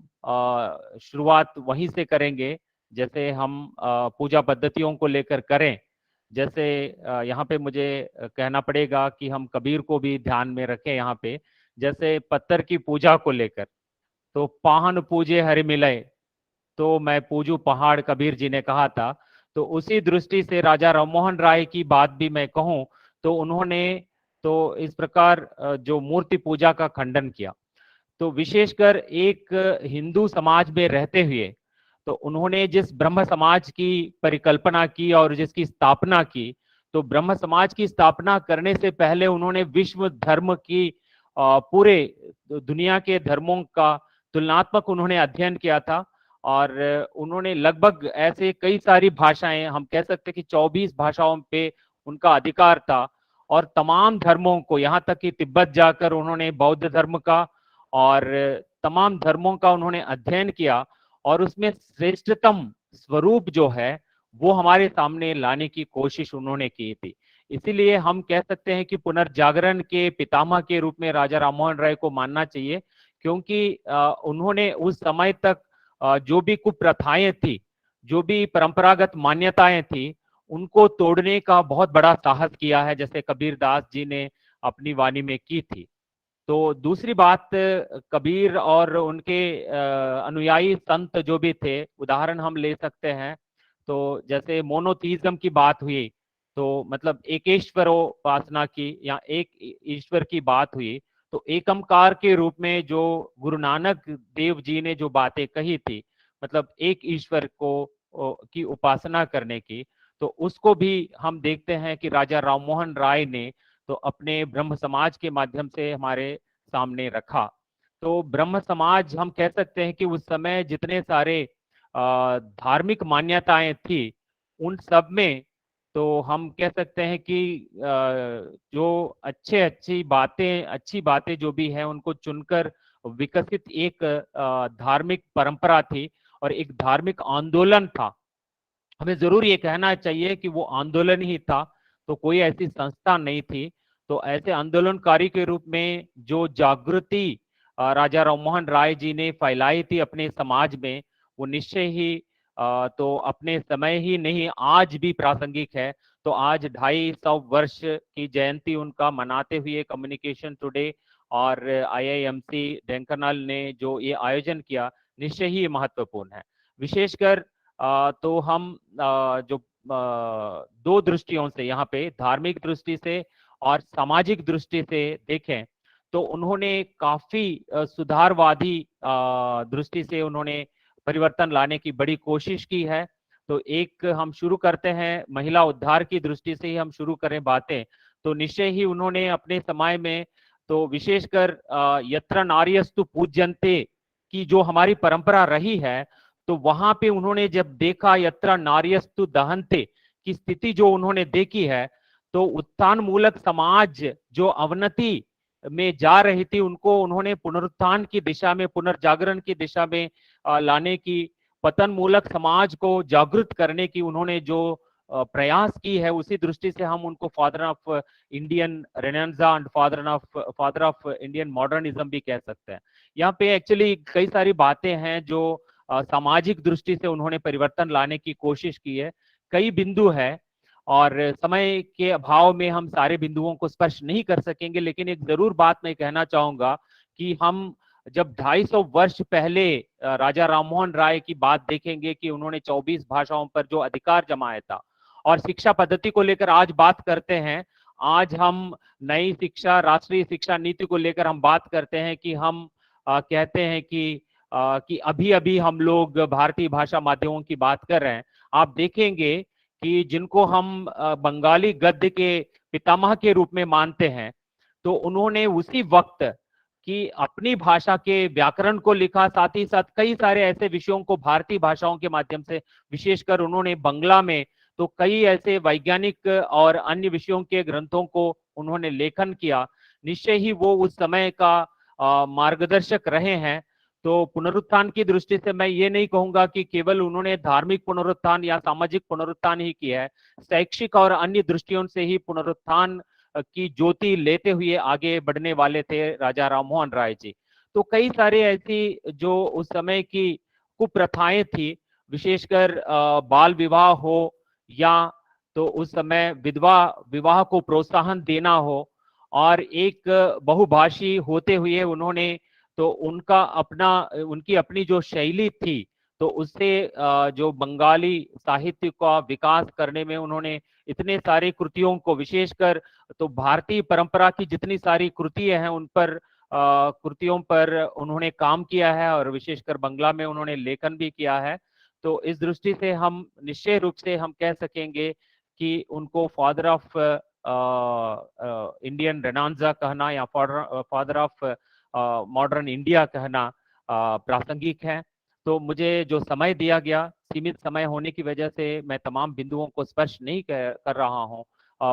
शुरुआत वहीं से करेंगे जैसे हम पूजा पद्धतियों को लेकर करें. जैसे यहाँ पे मुझे कहना पड़ेगा कि हम कबीर को भी ध्यान में रखें यहाँ पे. जैसे पत्थर की पूजा को लेकर, तो पाहन पूजे हरि मिलय तो मैं पूजू पहाड़, कबीर जी ने कहा था. तो उसी दृष्टि से राजा राममोहन राय की बात भी मैं कहूँ तो उन्होंने तो इस प्रकार जो मूर्ति पूजा का खंडन किया, तो विशेषकर एक हिंदू समाज में रहते हुए तो उन्होंने जिस ब्रह्म समाज की परिकल्पना की और जिसकी स्थापना की, तो ब्रह्म समाज की स्थापना करने से पहले उन्होंने विश्व धर्म की पूरे दुनिया के धर्मों का तुलनात्मक उन्होंने अध्ययन किया था. और उन्होंने लगभग ऐसे कई सारी भाषाएं, हम कह सकते कि 24 भाषाओं पे उनका अधिकार था. और तमाम धर्मों को, यहाँ तक कि तिब्बत जाकर उन्होंने बौद्ध धर्म का और तमाम धर्मों का उन्होंने अध्ययन किया और उसमें श्रेष्ठतम स्वरूप जो है वो हमारे सामने लाने की कोशिश उन्होंने की थी। इसीलिए हम कह सकते हैं कि पुनर्जागरण के पितामह के रूप में राजा राममोहन राय को मानना चाहिए, क्योंकि उन्होंने उस समय तक जो भी कुप्रथाएं थी, जो भी परंपरागत मान्यताएं थी, उनको तोड़ने का बहुत बड़ा साहस किया है, जैसे कबीर दास जी ने अपनी वाणी में की थी। तो दूसरी बात, कबीर और उनके अनुयायी संत जो भी थे, उदाहरण हम ले सकते हैं, तो जैसे मोनोथीज्म की बात हुई, तो मतलब एकेश्वरोपासना की या एक ईश्वर की बात हुई, तो एकमकार के रूप में जो गुरु नानक देव जी ने जो बातें कही थी, मतलब एक ईश्वर को की उपासना करने की, तो उसको भी हम देखते हैं कि राजा राममोहन राय ने तो अपने ब्रह्म समाज के माध्यम से हमारे सामने रखा। तो ब्रह्म समाज, हम कह सकते हैं कि उस समय जितने सारे धार्मिक मान्यताएं थी, उन सब में तो हम कह सकते हैं कि जो अच्छी बातें जो भी हैं उनको चुनकर विकसित एक धार्मिक परंपरा थी और एक धार्मिक आंदोलन था। हमें जरूर ये कहना चाहिए कि वो आंदोलन ही था, तो कोई ऐसी संस्था नहीं थी। तो ऐसे आंदोलनकारी के रूप में जो जागृति राजा राममोहन राय जी ने फैलाई थी अपने समाज में, वो निश्चय ही तो अपने समय ही नहीं, आज भी प्रासंगिक है। तो आज 250 वर्ष की जयंती उनका मनाते हुए कम्युनिकेशन टुडे और IIMC ढेंकानाल ने जो ये आयोजन किया, निश्चय ही महत्वपूर्ण है। विशेषकर तो हम जो दो दृष्टियों से यहाँ पे, धार्मिक दृष्टि से और सामाजिक दृष्टि से देखें, तो उन्होंने काफी सुधारवादी दृष्टि से उन्होंने परिवर्तन लाने की बड़ी कोशिश की है। तो एक हम शुरू करते हैं महिला उद्धार की दृष्टि से ही हम शुरू करें बातें, तो निश्चय ही उन्होंने अपने समय में तो विशेषकर यत्र नार्यस्तु पूज्यन्ते की जो हमारी परंपरा रही है, तो वहां पे उन्होंने जब देखा यत्र नार्यस्तु दहन्ते की स्थिति जो उन्होंने देखी है, तो उत्थान मूलक समाज जो अवनति में जा रही थी, उनको उन्होंने पुनरुत्थान की दिशा में, पुनर्जागरण की दिशा में लाने की, पतन मूलक समाज को जागृत करने की उन्होंने जो प्रयास की है, उसी दृष्टि से हम उनको father of Indian renaissance and father of Indian modernism भी कह सकते हैं। यहाँ पे एक्चुअली कई सारी बातें हैं जो सामाजिक दृष्टि से उन्होंने परिवर्तन लाने की कोशिश की है। कई बिंदु है और समय के अभाव में हम सारे बिंदुओं को स्पर्श नहीं कर सकेंगे, लेकिन एक जरूर बात मैं कहना चाहूंगा कि हम जब 250 वर्ष पहले राजा राममोहन राय की बात देखेंगे कि उन्होंने 24 भाषाओं पर जो अधिकार जमाया था, और शिक्षा पद्धति को लेकर आज बात करते हैं, आज हम नई शिक्षा, राष्ट्रीय शिक्षा नीति को लेकर हम बात करते हैं कि हम कहते हैं कि अभी अभी हम लोग भारतीय भाषा माध्यमों की बात कर रहे हैं। आप देखेंगे कि जिनको हम बंगाली गद्य के पितामह के रूप में मानते हैं, तो उन्होंने उसी वक्त की अपनी भाषा के व्याकरण को लिखा, साथ ही साथ कई सारे ऐसे विषयों को भारतीय भाषाओं के माध्यम से, विशेषकर उन्होंने बंगला में तो कई ऐसे वैज्ञानिक और अन्य विषयों के ग्रंथों को उन्होंने लेखन किया। निश्चय ही वो उस समय का मार्गदर्शक रहे हैं। तो पुनरुत्थान की दृष्टि से मैं ये नहीं कहूंगा कि केवल उन्होंने धार्मिक पुनरुत्थान या सामाजिक पुनरुत्थान ही किया है, शैक्षिक और अन्य दृष्टियों से ही पुनरुत्थान की ज्योति लेते हुए आगे बढ़ने वाले थे राजा राममोहन राय जी। तो कई सारे ऐसी जो उस समय की कुप्रथाएं थी, विशेषकर बाल विवाह हो या तो उस समय विधवा विवाह को प्रोत्साहन देना हो, और एक बहुभाषी होते हुए उन्होंने तो उनकी अपनी जो शैली थी, तो उससे जो बंगाली साहित्य का विकास करने में उन्होंने इतने सारे कृतियों को, विशेषकर तो भारतीय परंपरा की जितनी सारी कृतियां हैं उन पर कृतियों पर उन्होंने काम किया है, और विशेषकर बंगला में उन्होंने लेखन भी किया है। तो इस दृष्टि से हम निश्चय रूप से हम कह सकेंगे कि उनको फादर ऑफ इंडियन रेनेसां कहना या फादर ऑफ मॉडर्न इंडिया कहना प्रासंगिक है। तो मुझे जो समय दिया गया, सीमित समय होने की वजह से मैं तमाम बिंदुओं को स्पर्श नहीं कर रहा हूं,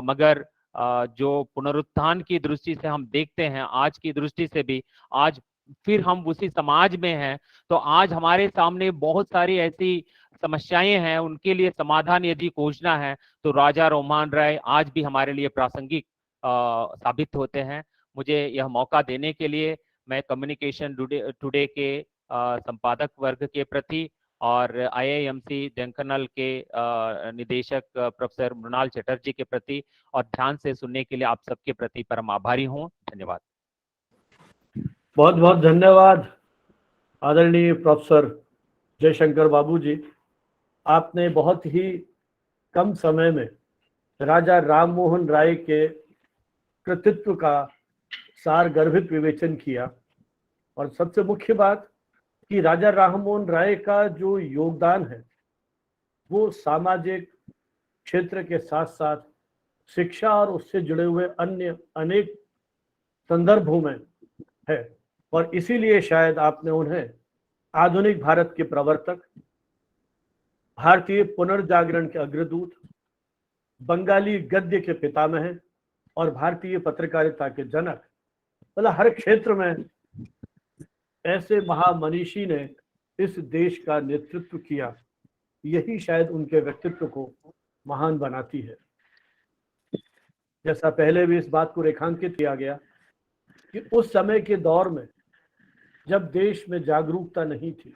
मगर जो पुनरुत्थान की दृष्टि से हम देखते हैं, आज की दृष्टि से भी, आज फिर हम उसी समाज में हैं, तो आज हमारे सामने बहुत सारी ऐसी समस्याएं हैं, उनके लिए समाधान यदि खोजना है तो राजा राममोहन राय आज भी हमारे लिए प्रासंगिक साबित होते हैं। मुझे यह मौका देने के लिए मैं कम्युनिकेशन टुडे के संपादक वर्ग के प्रति और IIMC ढेंकानाल के निदेशक प्रोफेसर मृणाल चटर्जी के प्रति और ध्यान से सुनने के लिए आप सबके प्रति परम आभारी हूँ। धन्यवाद। बहुत बहुत धन्यवाद आदरणीय प्रोफेसर जयशंकर बाबू जी। आपने बहुत ही कम समय में राजा राममोहन राय के कृतित्व का सारगर्भित विवेचन किया, और सबसे मुख्य बात कि राजा राममोहन राय का जो योगदान है वो सामाजिक क्षेत्र के साथ साथ शिक्षा और उससे जुड़े हुए अन्य अनेक संदर्भों में है, और इसीलिए शायद आपने उन्हें आधुनिक भारत के प्रवर्तक, भारतीय पुनर्जागरण के अग्रदूत, बंगाली गद्य के पितामह और भारतीय पत्रकारिता के जनक, मतलब हर क्षेत्र में ऐसे महामनीषी ने इस देश का नेतृत्व किया। यही शायद उनके व्यक्तित्व को महान बनाती है। जैसा पहले भी इस बात को रेखांकित किया गया कि उस समय के दौर में जब देश में जागरूकता नहीं थी,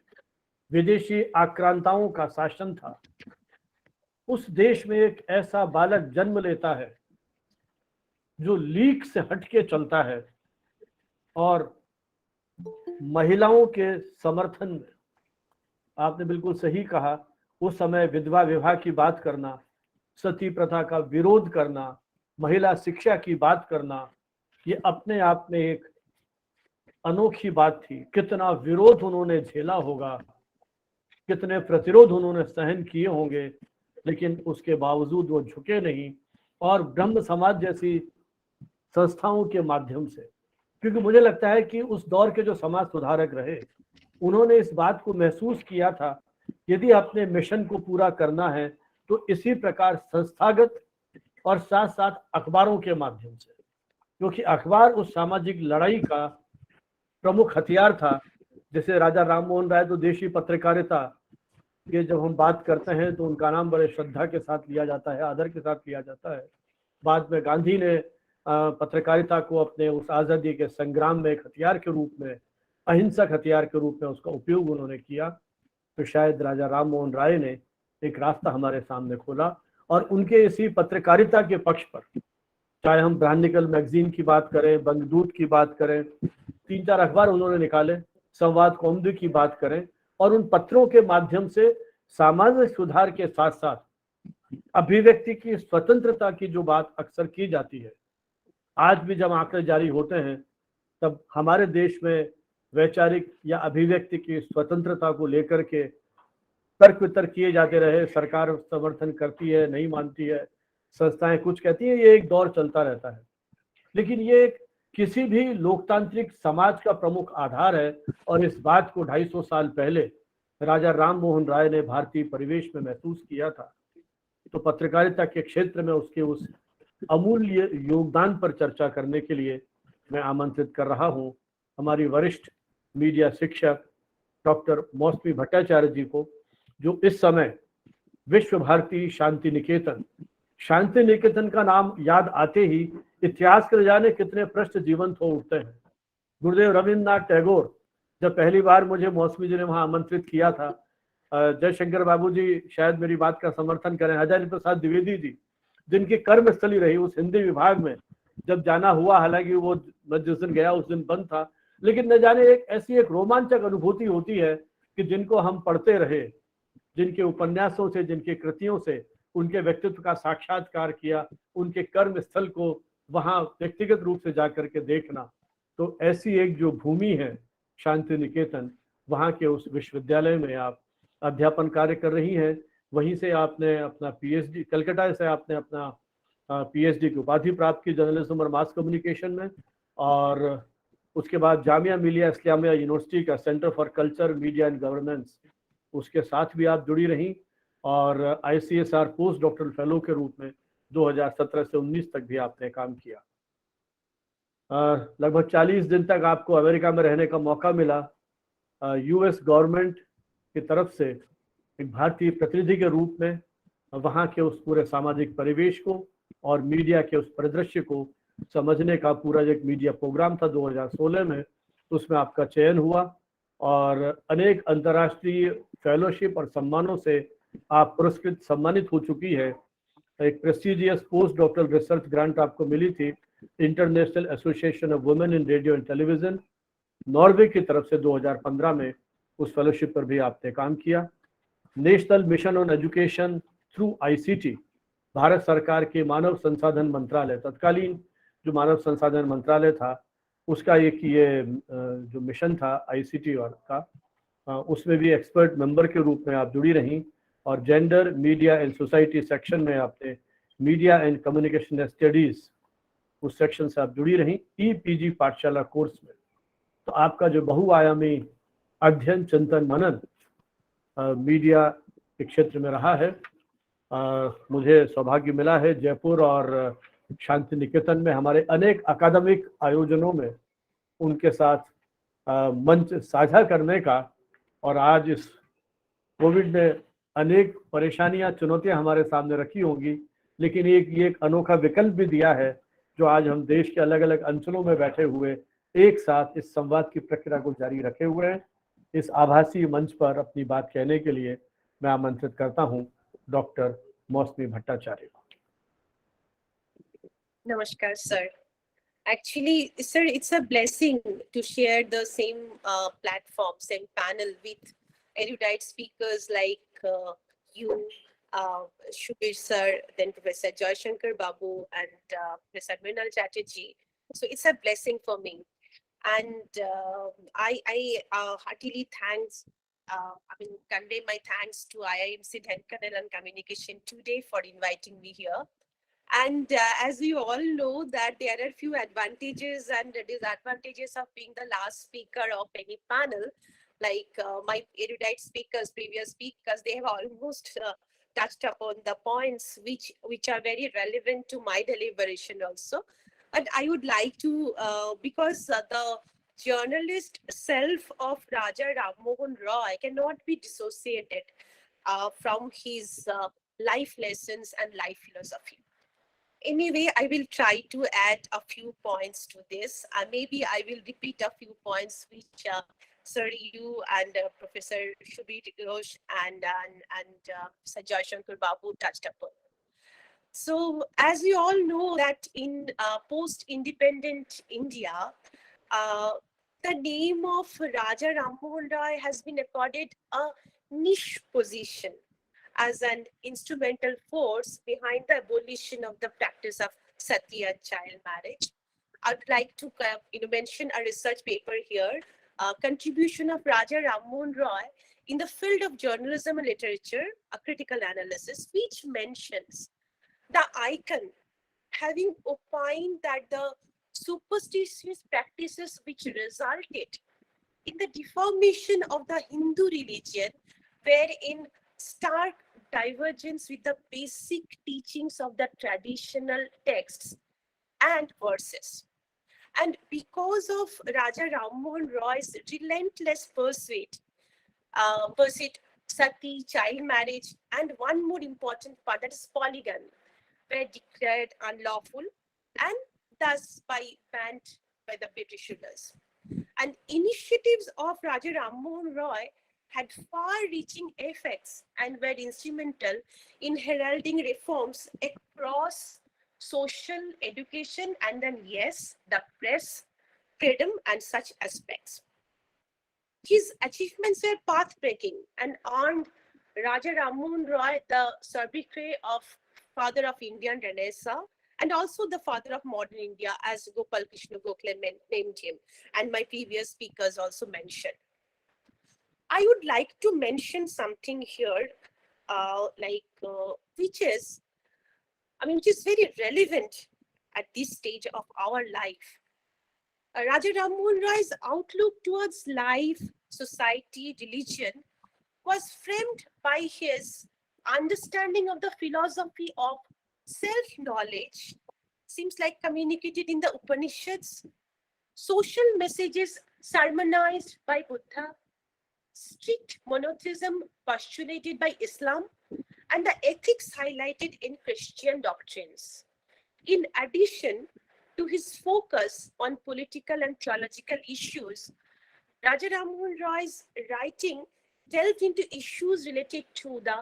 विदेशी आक्रांताओं का शासन था, उस देश में एक ऐसा बालक जन्म लेता है जो लीक से हटके चलता है और महिलाओं के समर्थन में, आपने बिल्कुल सही कहा, उस समय विधवा विवाह की बात करना, सती प्रथा का विरोध करना, महिला शिक्षा की बात करना, ये अपने आप में एक अनोखी बात थी। कितना विरोध उन्होंने झेला होगा, कितने प्रतिरोध उन्होंने सहन किए होंगे, लेकिन उसके बावजूद वो झुके नहीं और ब्रह्म समाज जैसी संस्थाओं के माध्यम से, क्योंकि मुझे लगता है कि उस दौर के जो समाज सुधारक रहे उन्होंने इस बात को महसूस किया था, यदि अपने मिशन को पूरा करना है तो इसी प्रकार संस्थागत और साथ साथ अखबारों के माध्यम से, क्योंकि अखबार उस सामाजिक लड़ाई का प्रमुख हथियार था। जैसे राजा राममोहन राय तो देशी पत्रकारिता के जब हम बात करते हैं तो उनका नाम बड़े श्रद्धा के साथ लिया जाता है, आदर के साथ लिया जाता है। बाद में गांधी ने पत्रकारिता को अपने उस आज़ादी के संग्राम में एक हथियार के रूप में, अहिंसक हथियार के रूप में उसका उपयोग उन्होंने किया। तो शायद राजा राममोहन राय ने एक रास्ता हमारे सामने खोला, और उनके इसी पत्रकारिता के पक्ष पर, चाहे हम ब्राह्मणिकल मैगजीन की बात करें, बंगदूत की बात करें, 3-4 अखबार उन्होंने निकाले, संवाद कौमुदी की बात करें, और उन पत्रों के माध्यम से सामाजिक सुधार के साथ साथ अभिव्यक्ति की स्वतंत्रता की जो बात अक्सर की जाती है, आज भी जब आंकड़े जारी होते हैं तब हमारे देश में वैचारिक या अभिव्यक्ति की स्वतंत्रता को लेकर के तर्क वितर्क किए जाते रहे। सरकार समर्थन करती है, नहीं मानती है, संस्थाएं कुछ कहती है, ये एक दौर चलता रहता है। लेकिन ये एक किसी भी लोकतांत्रिक समाज का प्रमुख आधार है, और इस बात को 250 साल पहले राजा राममोहन राय ने भारतीय परिवेश में महसूस किया था। तो पत्रकारिता के क्षेत्र में उसके उस अमूल्य योगदान पर चर्चा करने के लिए मैं आमंत्रित कर रहा हूं हमारी वरिष्ठ मीडिया शिक्षक डॉक्टर मौसमी भट्टाचार्य जी को, जो इस समय विश्व भारती शांति निकेतन का नाम याद आते ही इतिहास के जाने कितने प्रश्न जीवंत हो उठते हैं। गुरुदेव रविन्द्रनाथ टैगोर, जब पहली बार मुझे मौसमी जी ने वहां आमंत्रित किया था, जयशंकर बाबू जी शायद मेरी बात का समर्थन करें, हजारी प्रसाद द्विवेदी जी जिनकी कर्मस्थली रही उस हिंदी विभाग में, जब जाना हुआ, हालांकि वो मैं जिस दिन गया उस दिन बंद था, लेकिन न जाने एक रोमांचक अनुभूति होती है कि जिनको हम पढ़ते रहे, जिनके उपन्यासों से, जिनकी कृतियों से उनके व्यक्तित्व का साक्षात्कार किया, उनके कर्म स्थल को वहां व्यक्तिगत रूप से जाकर के देखना, तो ऐसी एक जो भूमि है शांति निकेतन, वहां के उस विश्वविद्यालय में आप अध्यापन कार्य कर रही हैं। वहीं से आपने अपना पीएचडी, कलकत्ता से आपने अपना पीएचडी की उपाधि प्राप्त की जर्नलिज्म और मास कम्युनिकेशन में, और उसके बाद जामिया मिलिया इस्लामिया यूनिवर्सिटी का centre for culture media and governance, उसके साथ भी आप जुड़ी रहीं, और ICSR पोस्ट डॉक्टरल फेलो के रूप में 2017 से 19 तक भी आपने काम किया। लगभग 40 दिन तक आपको अमेरिका में रहने का मौका मिला। यूएस गवर्नमेंट की तरफ से एक भारतीय प्रतिनिधि के रूप में वहाँ के उस पूरे सामाजिक परिवेश को और मीडिया के उस परिदृश्य को समझने का पूरा एक मीडिया प्रोग्राम था 2016 में, उसमें आपका चयन हुआ और अनेक अंतर्राष्ट्रीय फेलोशिप और सम्मानों से आप पुरस्कृत सम्मानित हो चुकी है। एक prestigious post doctoral research grant आपको मिली थी international association of women in radio and television Norway की तरफ से 2015 में उस फेलोशिप पर भी आपने काम किया। National mission on education through ICT, Bharat सरकार के मानव संसाधन मंत्रालय, तत्कालीन जो मानव संसाधन मंत्रालय था उसका एक ये जो मिशन था आईसीटी और का, उसमें भी एक्सपर्ट मेंबर के रूप में आप जुड़ी रहीं और gender media and society section में आपने मीडिया एंड कम्युनिकेशन स्टडीज उस सेक्शन से आप जुड़ी रहीं ईपीजी पाठशाला कोर्स में। तो आपका जो बहुआयामी अध्ययन चिंतन मनन मीडिया के क्षेत्र में रहा है। मुझे सौभाग्य मिला है जयपुर और शांति निकेतन में हमारे अनेक अकादमिक आयोजनों में उनके साथ मंच साझा करने का, और आज इस कोविड ने अनेक परेशानियां चुनौतियां हमारे सामने रखी होंगी, लेकिन ये एक अनोखा विकल्प भी दिया है जो आज हम देश के अलग अलग अंचलों में बैठे हुए एक साथ इस संवाद की प्रक्रिया को जारी रखे हुए हैं। इस आभासी मंच पर अपनी बात कहने के लिए मैं आमंत्रित करता हूं डॉक्टर मौसमी भट्टाचार्य को। Namaskar, sir. Actually, sir, it's a blessing to share the same platform, same panel with erudite speakers like you, Shubir sir, then Professor Joyshankar Babu and Professor Mrinal Chatterjee. So it's a blessing for me. And I heartily convey my thanks to IIMC Dhenkanal and Communication today for inviting me here. And as you all know that there are few advantages and disadvantages of being the last speaker of any panel, like my erudite speakers, previous speakers, they have almost touched upon the points which are very relevant to my deliberation also. But I would like to, because the journalist self of Raja Ram Mohan Roy cannot be dissociated from his life lessons and life philosophy. Anyway, I will try to add a few points to this. Maybe I will repeat a few points which Sir, you and Professor Shubir Ghosh and Sir Joyshankar Babu touched upon. So, as we all know that in post-independent India, the name of Raja Ram Mohan Roy has been accorded a niche position as an instrumental force behind the abolition of the practice of sati and child marriage. I'd like to mention a research paper here, contribution of Raja Ram Mohan Roy in the field of journalism and literature, a critical analysis, which mentions the icon having opined that the superstitious practices which resulted in the deformation of the Hindu religion were in stark divergence with the basic teachings of the traditional texts and verses. And because of Raja Ram Mohan Roy's relentless pursuit, sati, child marriage, and one more important part, that is polygamy, were declared unlawful and thus banned by the British rulers. And initiatives of Raja Ram Mohan Roy had far-reaching effects and were instrumental in heralding reforms across social, education, and then, yes, the press, freedom, and such aspects. His achievements were path-breaking and earned Raja Ram Mohan Roy the sobriquet of Father of Indian Renaissance and also the father of modern India, as Gopal Krishna Gokhale named him, and my previous speakers also mentioned. I would like to mention something here, which is very relevant at this stage of our life. Raja Ram Mohan Roy's outlook towards life, society, religion was framed by his understanding of the philosophy of self-knowledge seems like communicated in the Upanishads, social messages sermonized by Buddha, strict monotheism postulated by Islam, and the ethics highlighted in Christian doctrines. In addition to his focus on political and theological issues, Raja Ram Mohan Roy's writing delved into issues related to the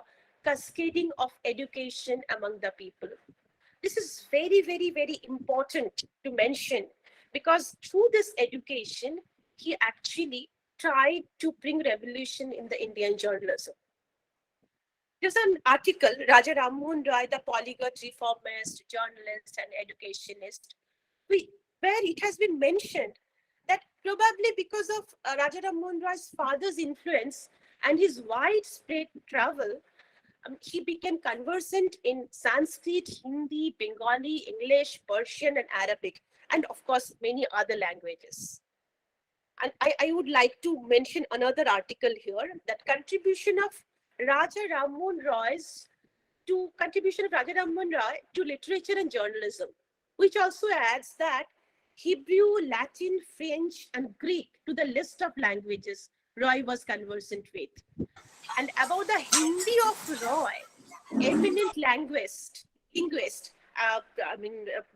cascading of education among the people. This is very, very, very important to mention because through this education, he actually tried to bring revolution in the Indian journalism. There's an article, Raja Ram Mohan Roy, the polyglot reformist, journalist, and educationist, where it has been mentioned that probably because of Raja Ram Mohan Roy's father's influence and his widespread travel, he became conversant in Sanskrit, Hindi, Bengali, English, Persian, and Arabic, and of course, many other languages. And I would like to mention another article here, that contribution of Raja Ram Mohan Roy to literature and journalism, which also adds that Hebrew, Latin, French, and Greek to the list of languages Roy was conversant with. And about the Hindi of Roy, eminent linguist,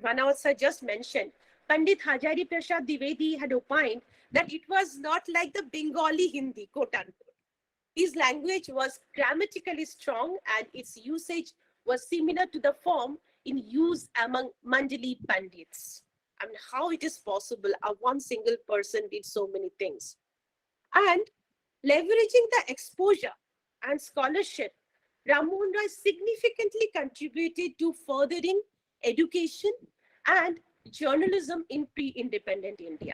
Manawat sir just mentioned, Pandit Hajari Prasad Dwivedi had opined that it was not like the Bengali Hindi, quote unquote. His language was grammatically strong and its usage was similar to the form in use among Mandali Pandits. I mean, how it is possible, one single person did so many things. And leveraging the exposure and scholarship, Ram Mohan Roy significantly contributed to furthering education and journalism in pre-independent India.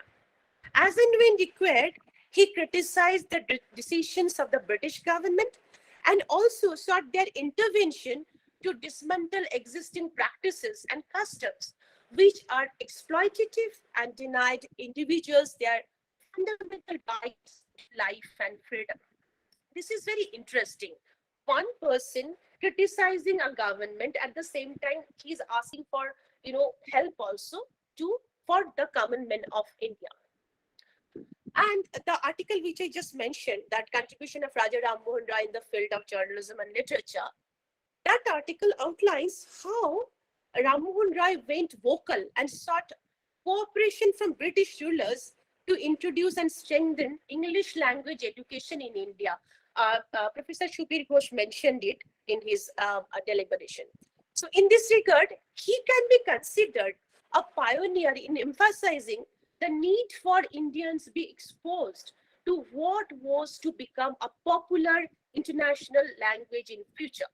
As and when required, he criticized the decisions of the British government and also sought their intervention to dismantle existing practices and customs, which are exploitative and denied individuals their fundamental rights to life and freedom. This is very interesting. One person criticizing a government, at the same time, he's asking for help also for the common men of India. And the article which I just mentioned, that contribution of Raja Ram Mohan Roy in the field of journalism and literature, that article outlines how Ram Mohan Roy went vocal and sought cooperation from British rulers to introduce and strengthen English language education in India. Professor Subir Ghosh mentioned it in his deliberation. So in this regard, he can be considered a pioneer in emphasizing the need for Indians be exposed to what was to become a popular international language in future.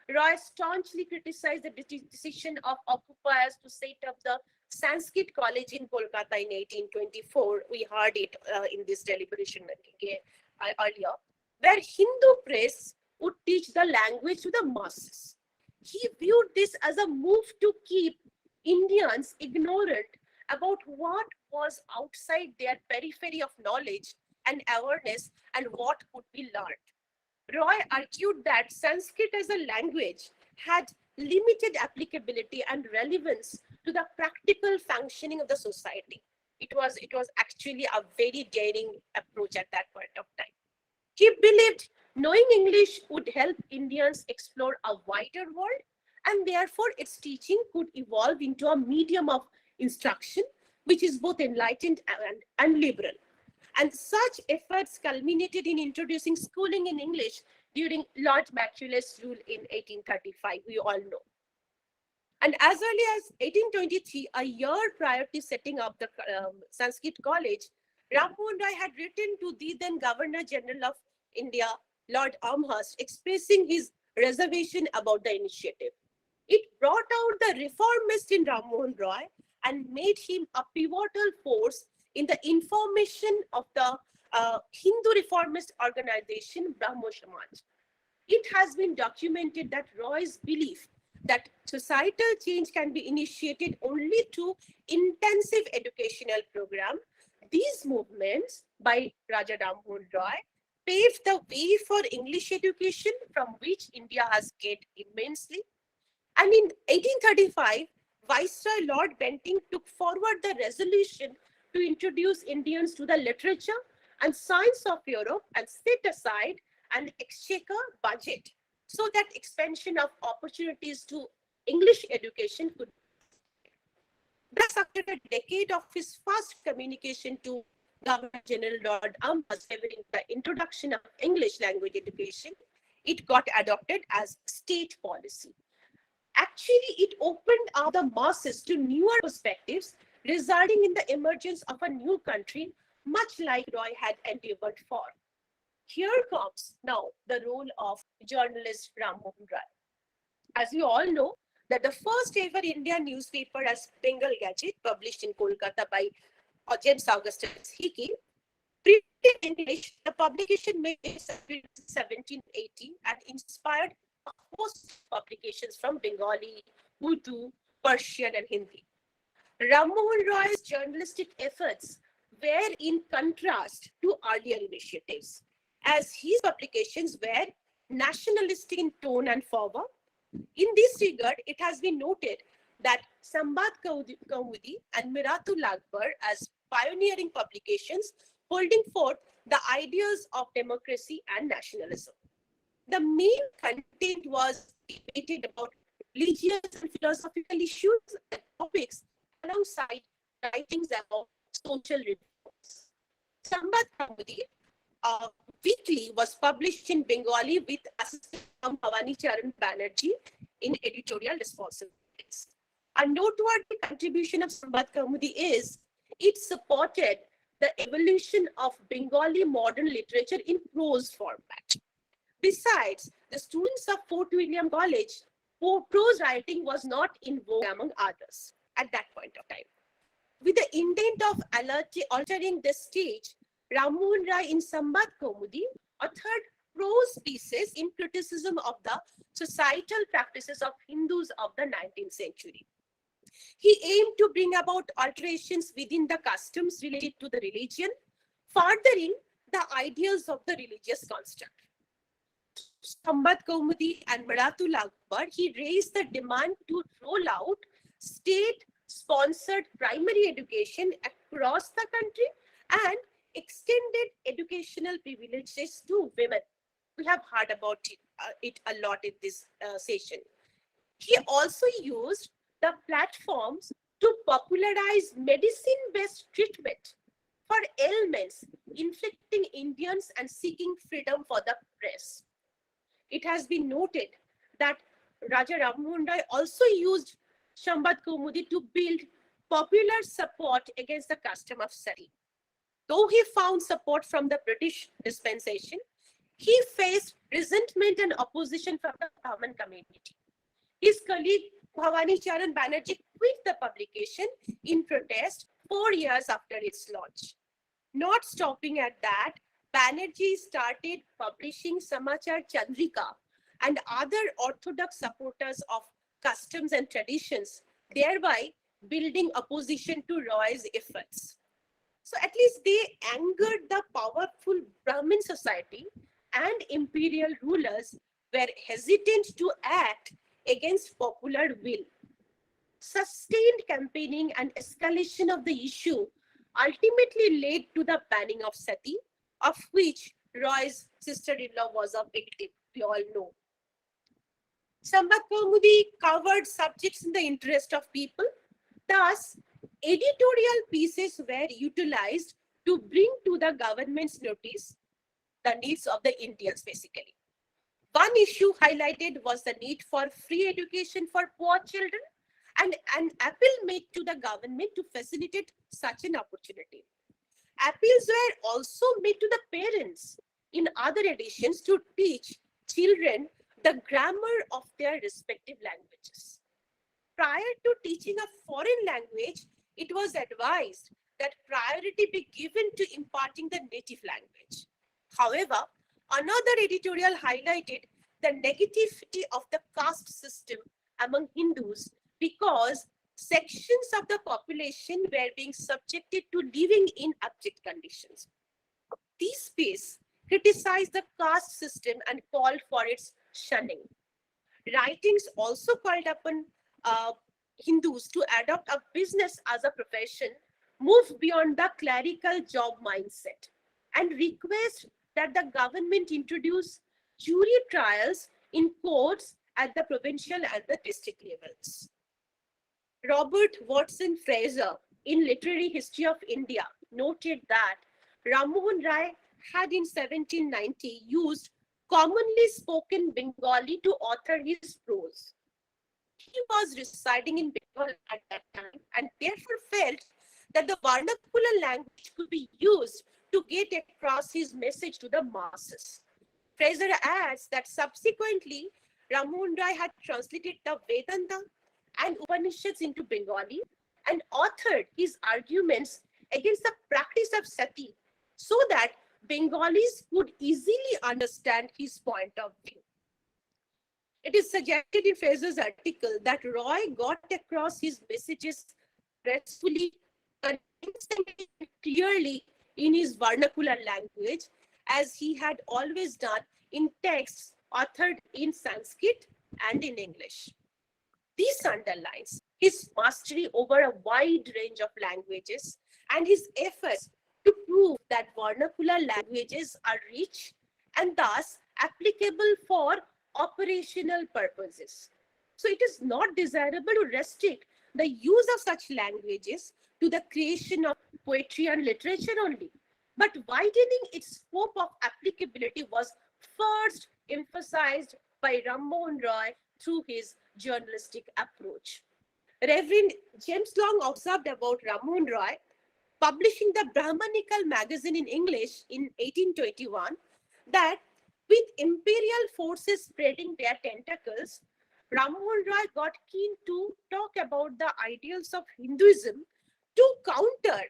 Roy staunchly criticized the decision of occupiers to set up the Sanskrit College in Kolkata in 1824. We heard it in this deliberation earlier, where Hindu press would teach the language to the masses. He viewed this as a move to keep Indians ignorant about what was outside their periphery of knowledge and awareness and what could be learned. Roy argued that Sanskrit as a language had limited applicability and relevance to the practical functioning of the society. It was actually a very daring approach at that point of time. He believed knowing English would help Indians explore a wider world, and therefore its teaching could evolve into a medium of instruction, which is both enlightened and liberal. And such efforts culminated in introducing schooling in English during Lord Macaulay's rule in 1835, we all know. And as early as 1823, a year prior to setting up the Sanskrit College, Ram Mohan Roy had written to the then Governor General of India, Lord Amherst, expressing his reservation about the initiative. It brought out the reformist in Ram Mohan Roy and made him a pivotal force in the information of the Hindu reformist organization Brahmo Samaj. It has been documented that Roy's belief that societal change can be initiated only through intensive educational program. These movements by Raja Ram Mohan Roy paved the way for English education, from which India has gained immensely. And in 1835, Viceroy Lord Bentinck took forward the resolution to introduce Indians to the literature and science of Europe and set aside an exchequer budget so that expansion of opportunities to English education could. Thus, after a decade of his first communication to Governor General Lord Amherst favoring the introduction of English language education, it got adopted as state policy. Actually, it opened up the masses to newer perspectives, resulting in the emergence of a new country, much like Roy had endeavored for. Here comes now the role of journalist Ram Mohan Rai. As you all know, that the first ever Indian newspaper as Bengal Gazette, published in Kolkata by James Augustus Hickey, printed in English, the publication made in 1780 and inspired a host of publications from Bengali, Urdu, Persian, and Hindi. Ram Mohan Roy's journalistic efforts were in contrast to earlier initiatives, as his publications were nationalistic in tone and fervor. In this regard, it has been noted that Sambad Kaumudi and Miratul Akbar as pioneering publications holding forth the ideas of democracy and nationalism. The main content was debated about religious and philosophical issues and topics alongside writings about social reforms. Sambad Kaumudi weekly was published in Bengali with assistant from Bhavani Charan Banerjee in editorial responsibilities. A noteworthy contribution of Sambad Kaumudi is it supported the evolution of Bengali modern literature in prose format. Besides, the students of Fort William College, prose writing was not in vogue among others at that point of time. With the intent of altering the stage, Ram Mohan Rai in Sambad Kaumudi authored prose pieces in criticism of the societal practices of Hindus of the 19th century. He aimed to bring about alterations within the customs related to the religion, furthering the ideals of the religious construct. Sambad Kaumudi and Miratul Akbar, he raised the demand to roll out state-sponsored primary education across the country and extended educational privileges to women. We have heard about it a lot in this session. He also used the platforms to popularize medicine-based treatment for ailments inflicting Indians and seeking freedom for the press. It has been noted that Raja Ram Mohan Rai also used Sambad Kaumudi to build popular support against the custom of sati. Though he found support from the British dispensation, he faced resentment and opposition from the Brahmin community. His colleague Bhavani Charan Banerjee quit the publication in protest 4 years after its launch. Not stopping at that, Banerjee started publishing Samachar Chandrika and other orthodox supporters of customs and traditions, thereby building opposition to Roy's efforts. So at least they angered the powerful Brahmin society, and imperial rulers were hesitant to act against popular will. Sustained campaigning and escalation of the issue ultimately led to the banning of sati, of which Roy's sister-in-law was a victim, we all know. Sambad Kaumudi covered subjects in the interest of people. Thus, editorial pieces were utilized to bring to the government's notice the needs of the Indians, basically. One issue highlighted was the need for free education for poor children, and an appeal made to the government to facilitate such an opportunity. Appeals were also made to the parents in other editions to teach children the grammar of their respective languages. Prior to teaching a foreign language, it was advised that priority be given to imparting the native language. However, another editorial highlighted the negativity of the caste system among Hindus because sections of the population were being subjected to living in abject conditions. This piece criticized the caste system and called for its shunning. writings also called upon Hindus to adopt a business as a profession, move beyond the clerical job mindset, and request that the government introduce jury trials in courts at the provincial and the district levels. Robert Watson Fraser, in Literary History of India, noted that Ram Mohan Rai had in 1790 used commonly spoken Bengali to author his prose. He was residing in Bengal at that time and therefore felt that the vernacular language could be used to get across his message to the masses. Fraser adds that subsequently, Ram Mohan Rai had translated the Vedanta and Upanishads into Bengali and authored his arguments against the practice of sati so that Bengalis could easily understand his point of view. It is suggested in Fraser's article that Roy got across his messages gracefully, convincingly, and clearly in his vernacular language, as he had always done in texts authored in Sanskrit and in English. This underlines his mastery over a wide range of languages and his efforts to prove that vernacular languages are rich and thus applicable for operational purposes. So it is not desirable to restrict the use of such languages to the creation of poetry and literature only, but widening its scope of applicability was first emphasized by Ram Mohan Roy through his journalistic approach. Reverend James Long observed about Ram Mohan Roy publishing the Brahmanical magazine in English in 1821 that with imperial forces spreading their tentacles, Ram Mohan Roy got keen to talk about the ideals of Hinduism to counter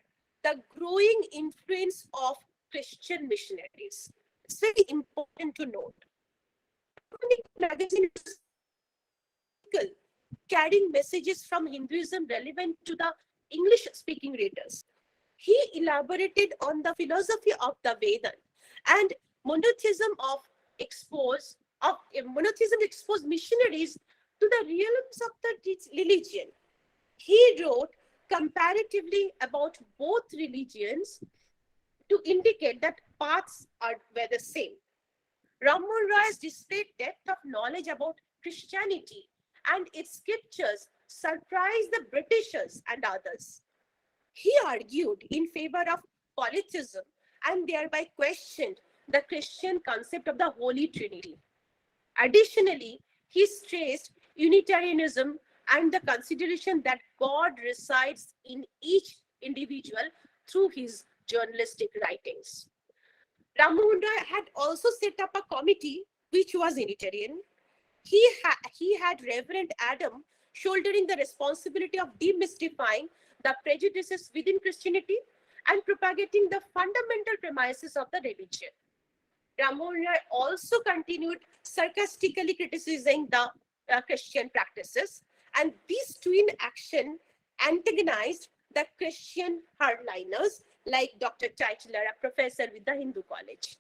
the growing influence of Christian missionaries. It's very important to note. The magazine is carrying messages from Hinduism relevant to the English-speaking readers. He elaborated on the philosophy of the Vedas and monotheism exposed missionaries to the realms of the religion. He wrote comparatively about both religions to indicate that paths were the same. Ram Mohan Roy's displayed depth of knowledge about Christianity and its scriptures surprised the Britishers and others. He argued in favor of polytheism and thereby questioned the Christian concept of the Holy Trinity. Additionally, he stressed Unitarianism and the consideration that God resides in each individual through his journalistic writings. Ram Mohan Roy had also set up a committee which was Unitarian. He had Reverend Adam shouldering the responsibility of demystifying the prejudices within Christianity and propagating the fundamental premises of the religion. Ram Mohan Roy also continued sarcastically criticizing the Christian practices, and this twin action antagonized the Christian hardliners like Dr. Titler, a professor with the Hindu College.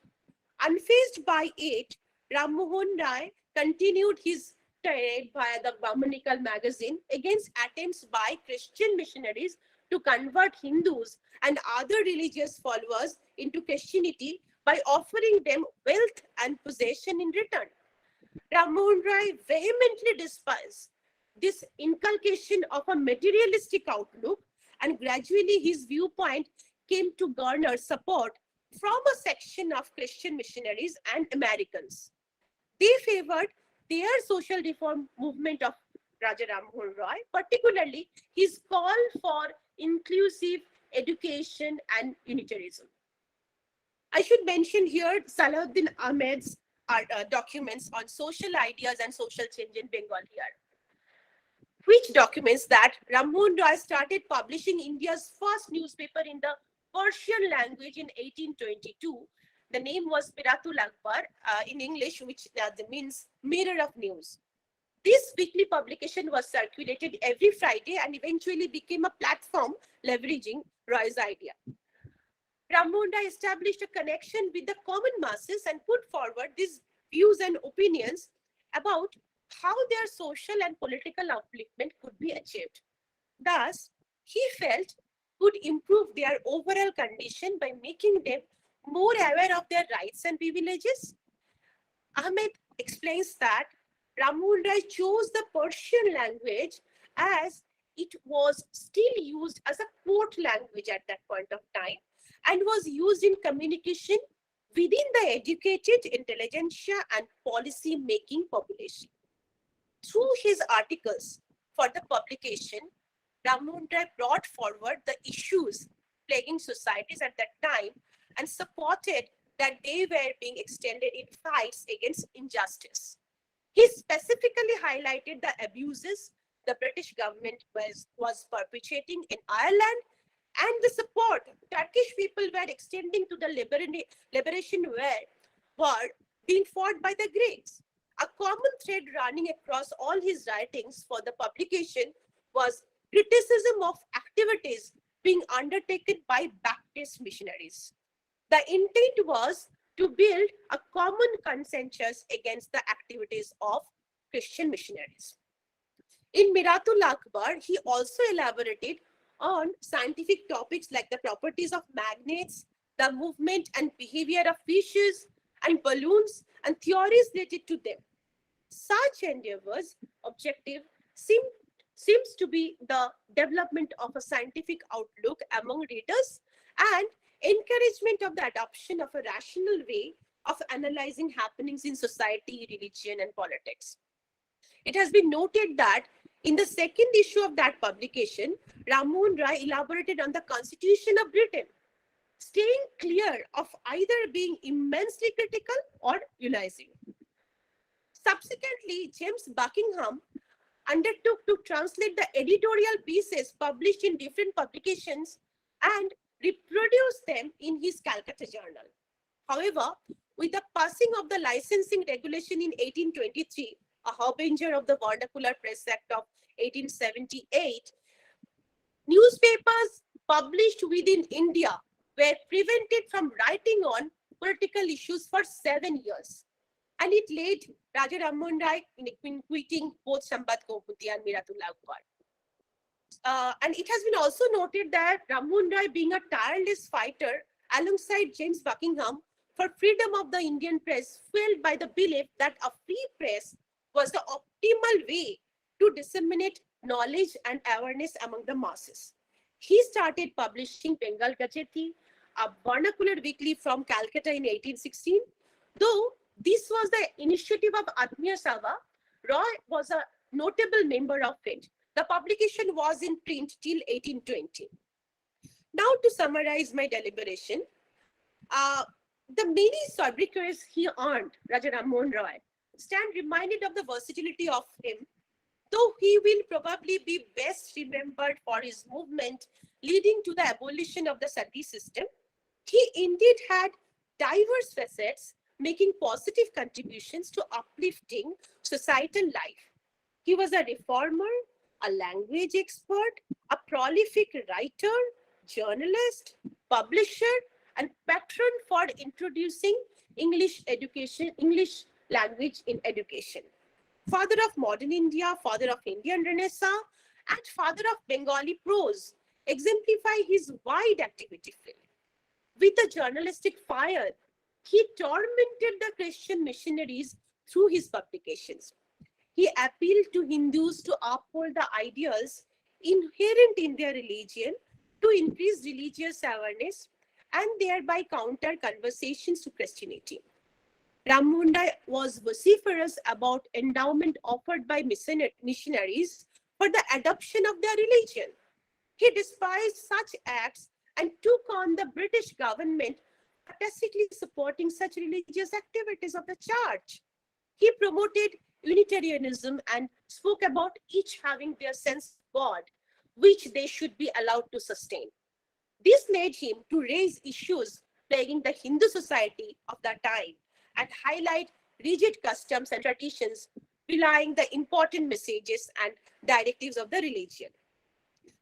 Unfazed by it, Ram Mohan Roy continued his tirade via the Brahmanical magazine against attempts by Christian missionaries to convert Hindus and other religious followers into Christianity by offering them wealth and possession in return. Ram Mohan Roy vehemently despised this inculcation of a materialistic outlook, and gradually his viewpoint came to garner support from a section of Christian missionaries and Americans. They favored their social reform movement of Raja Ram Mohan Roy, particularly his call for inclusive education and Unitarianism. I should mention here Salahuddin Ahmed's documents on social ideas and social change in Bengal here, which documents that Ram Mohan Roy started publishing India's first newspaper in the Persian language in 1822. The name was Piratul Akbar in English, which means Mirror of News. This weekly publication was circulated every Friday and eventually became a platform leveraging Roy's idea. Ram Mohan Roy established a connection with the common masses and put forward these views and opinions about how their social and political upliftment could be achieved. Thus, he felt would improve their overall condition by making them more aware of their rights and privileges. Ahmed explains that Ram Mohan Rai chose the Persian language as it was still used as a court language at that point of time and was used in communication within the educated intelligentsia and policy making population. Through his articles for the publication, Ram Mohan Rai brought forward the issues plaguing societies at that time and supported that they were being extended in fights against injustice. He specifically highlighted the abuses the British government was perpetrating in Ireland and the support Turkish people were extending to the liberation war being fought by the Greeks. A common thread running across all his writings for the publication was criticism of activities being undertaken by Baptist missionaries. The intent was to build a common consensus against the activities of Christian missionaries. In Miratul Akbar, he also elaborated on scientific topics like the properties of magnets, the movement and behavior of fishes and balloons, and theories related to them. Such endeavors' objective seems to be the development of a scientific outlook among readers and encouragement of the adoption of a rational way of analyzing happenings in society, religion, and politics. It has been noted that in the second issue of that publication, Ram Mohan Rai elaborated on the Constitution of Britain, staying clear of either being immensely critical or eulogising. Subsequently, James Buckingham undertook to translate the editorial pieces published in different publications and reproduce them in his Calcutta journal. However, with the passing of the licensing regulation in 1823, a harbinger of the Vernacular Press Act of 1878, newspapers published within India were prevented from writing on political issues for 7 years. And it led Raja Ram Mohan Rai in quitting both Sambad Kaumudi and Miratul Akbar. And it has been also noted that Ram Mohan Rai, being a tireless fighter alongside James Buckingham for freedom of the Indian press, fueled by the belief that a free press was the optimal way to disseminate knowledge and awareness among the masses. He started publishing Bengal Gazette, a vernacular weekly from Calcutta in 1816. Though this was the initiative of Atmiya Sabha, Roy was a notable member of it. The publication was in print till 1820. Now, to summarize my deliberation, the many sobriquets he earned, Raja Ram Mohan Rai, stand reminded of the versatility of him, though he will probably be best remembered for his movement leading to the abolition of the sati system. He indeed had diverse facets, making positive contributions to uplifting societal life. He was a reformer, a language expert, a prolific writer, journalist, publisher, and patron for introducing English language in education. Father of modern India, father of Indian Renaissance, and father of Bengali prose exemplify his wide activity field. With a journalistic fire, he tormented the Christian missionaries through his publications. He appealed to Hindus to uphold the ideals inherent in their religion to increase religious awareness and thereby counter conversations to Christianity. Ram Mohan Rai was vociferous about endowment offered by missionaries for the adoption of their religion. He despised such acts and took on the British government for tacitly supporting such religious activities of the church. He promoted Unitarianism and spoke about each having their sense of God, which they should be allowed to sustain. This led him to raise issues plaguing the Hindu society of that time and highlight rigid customs and traditions belying the important messages and directives of the religion.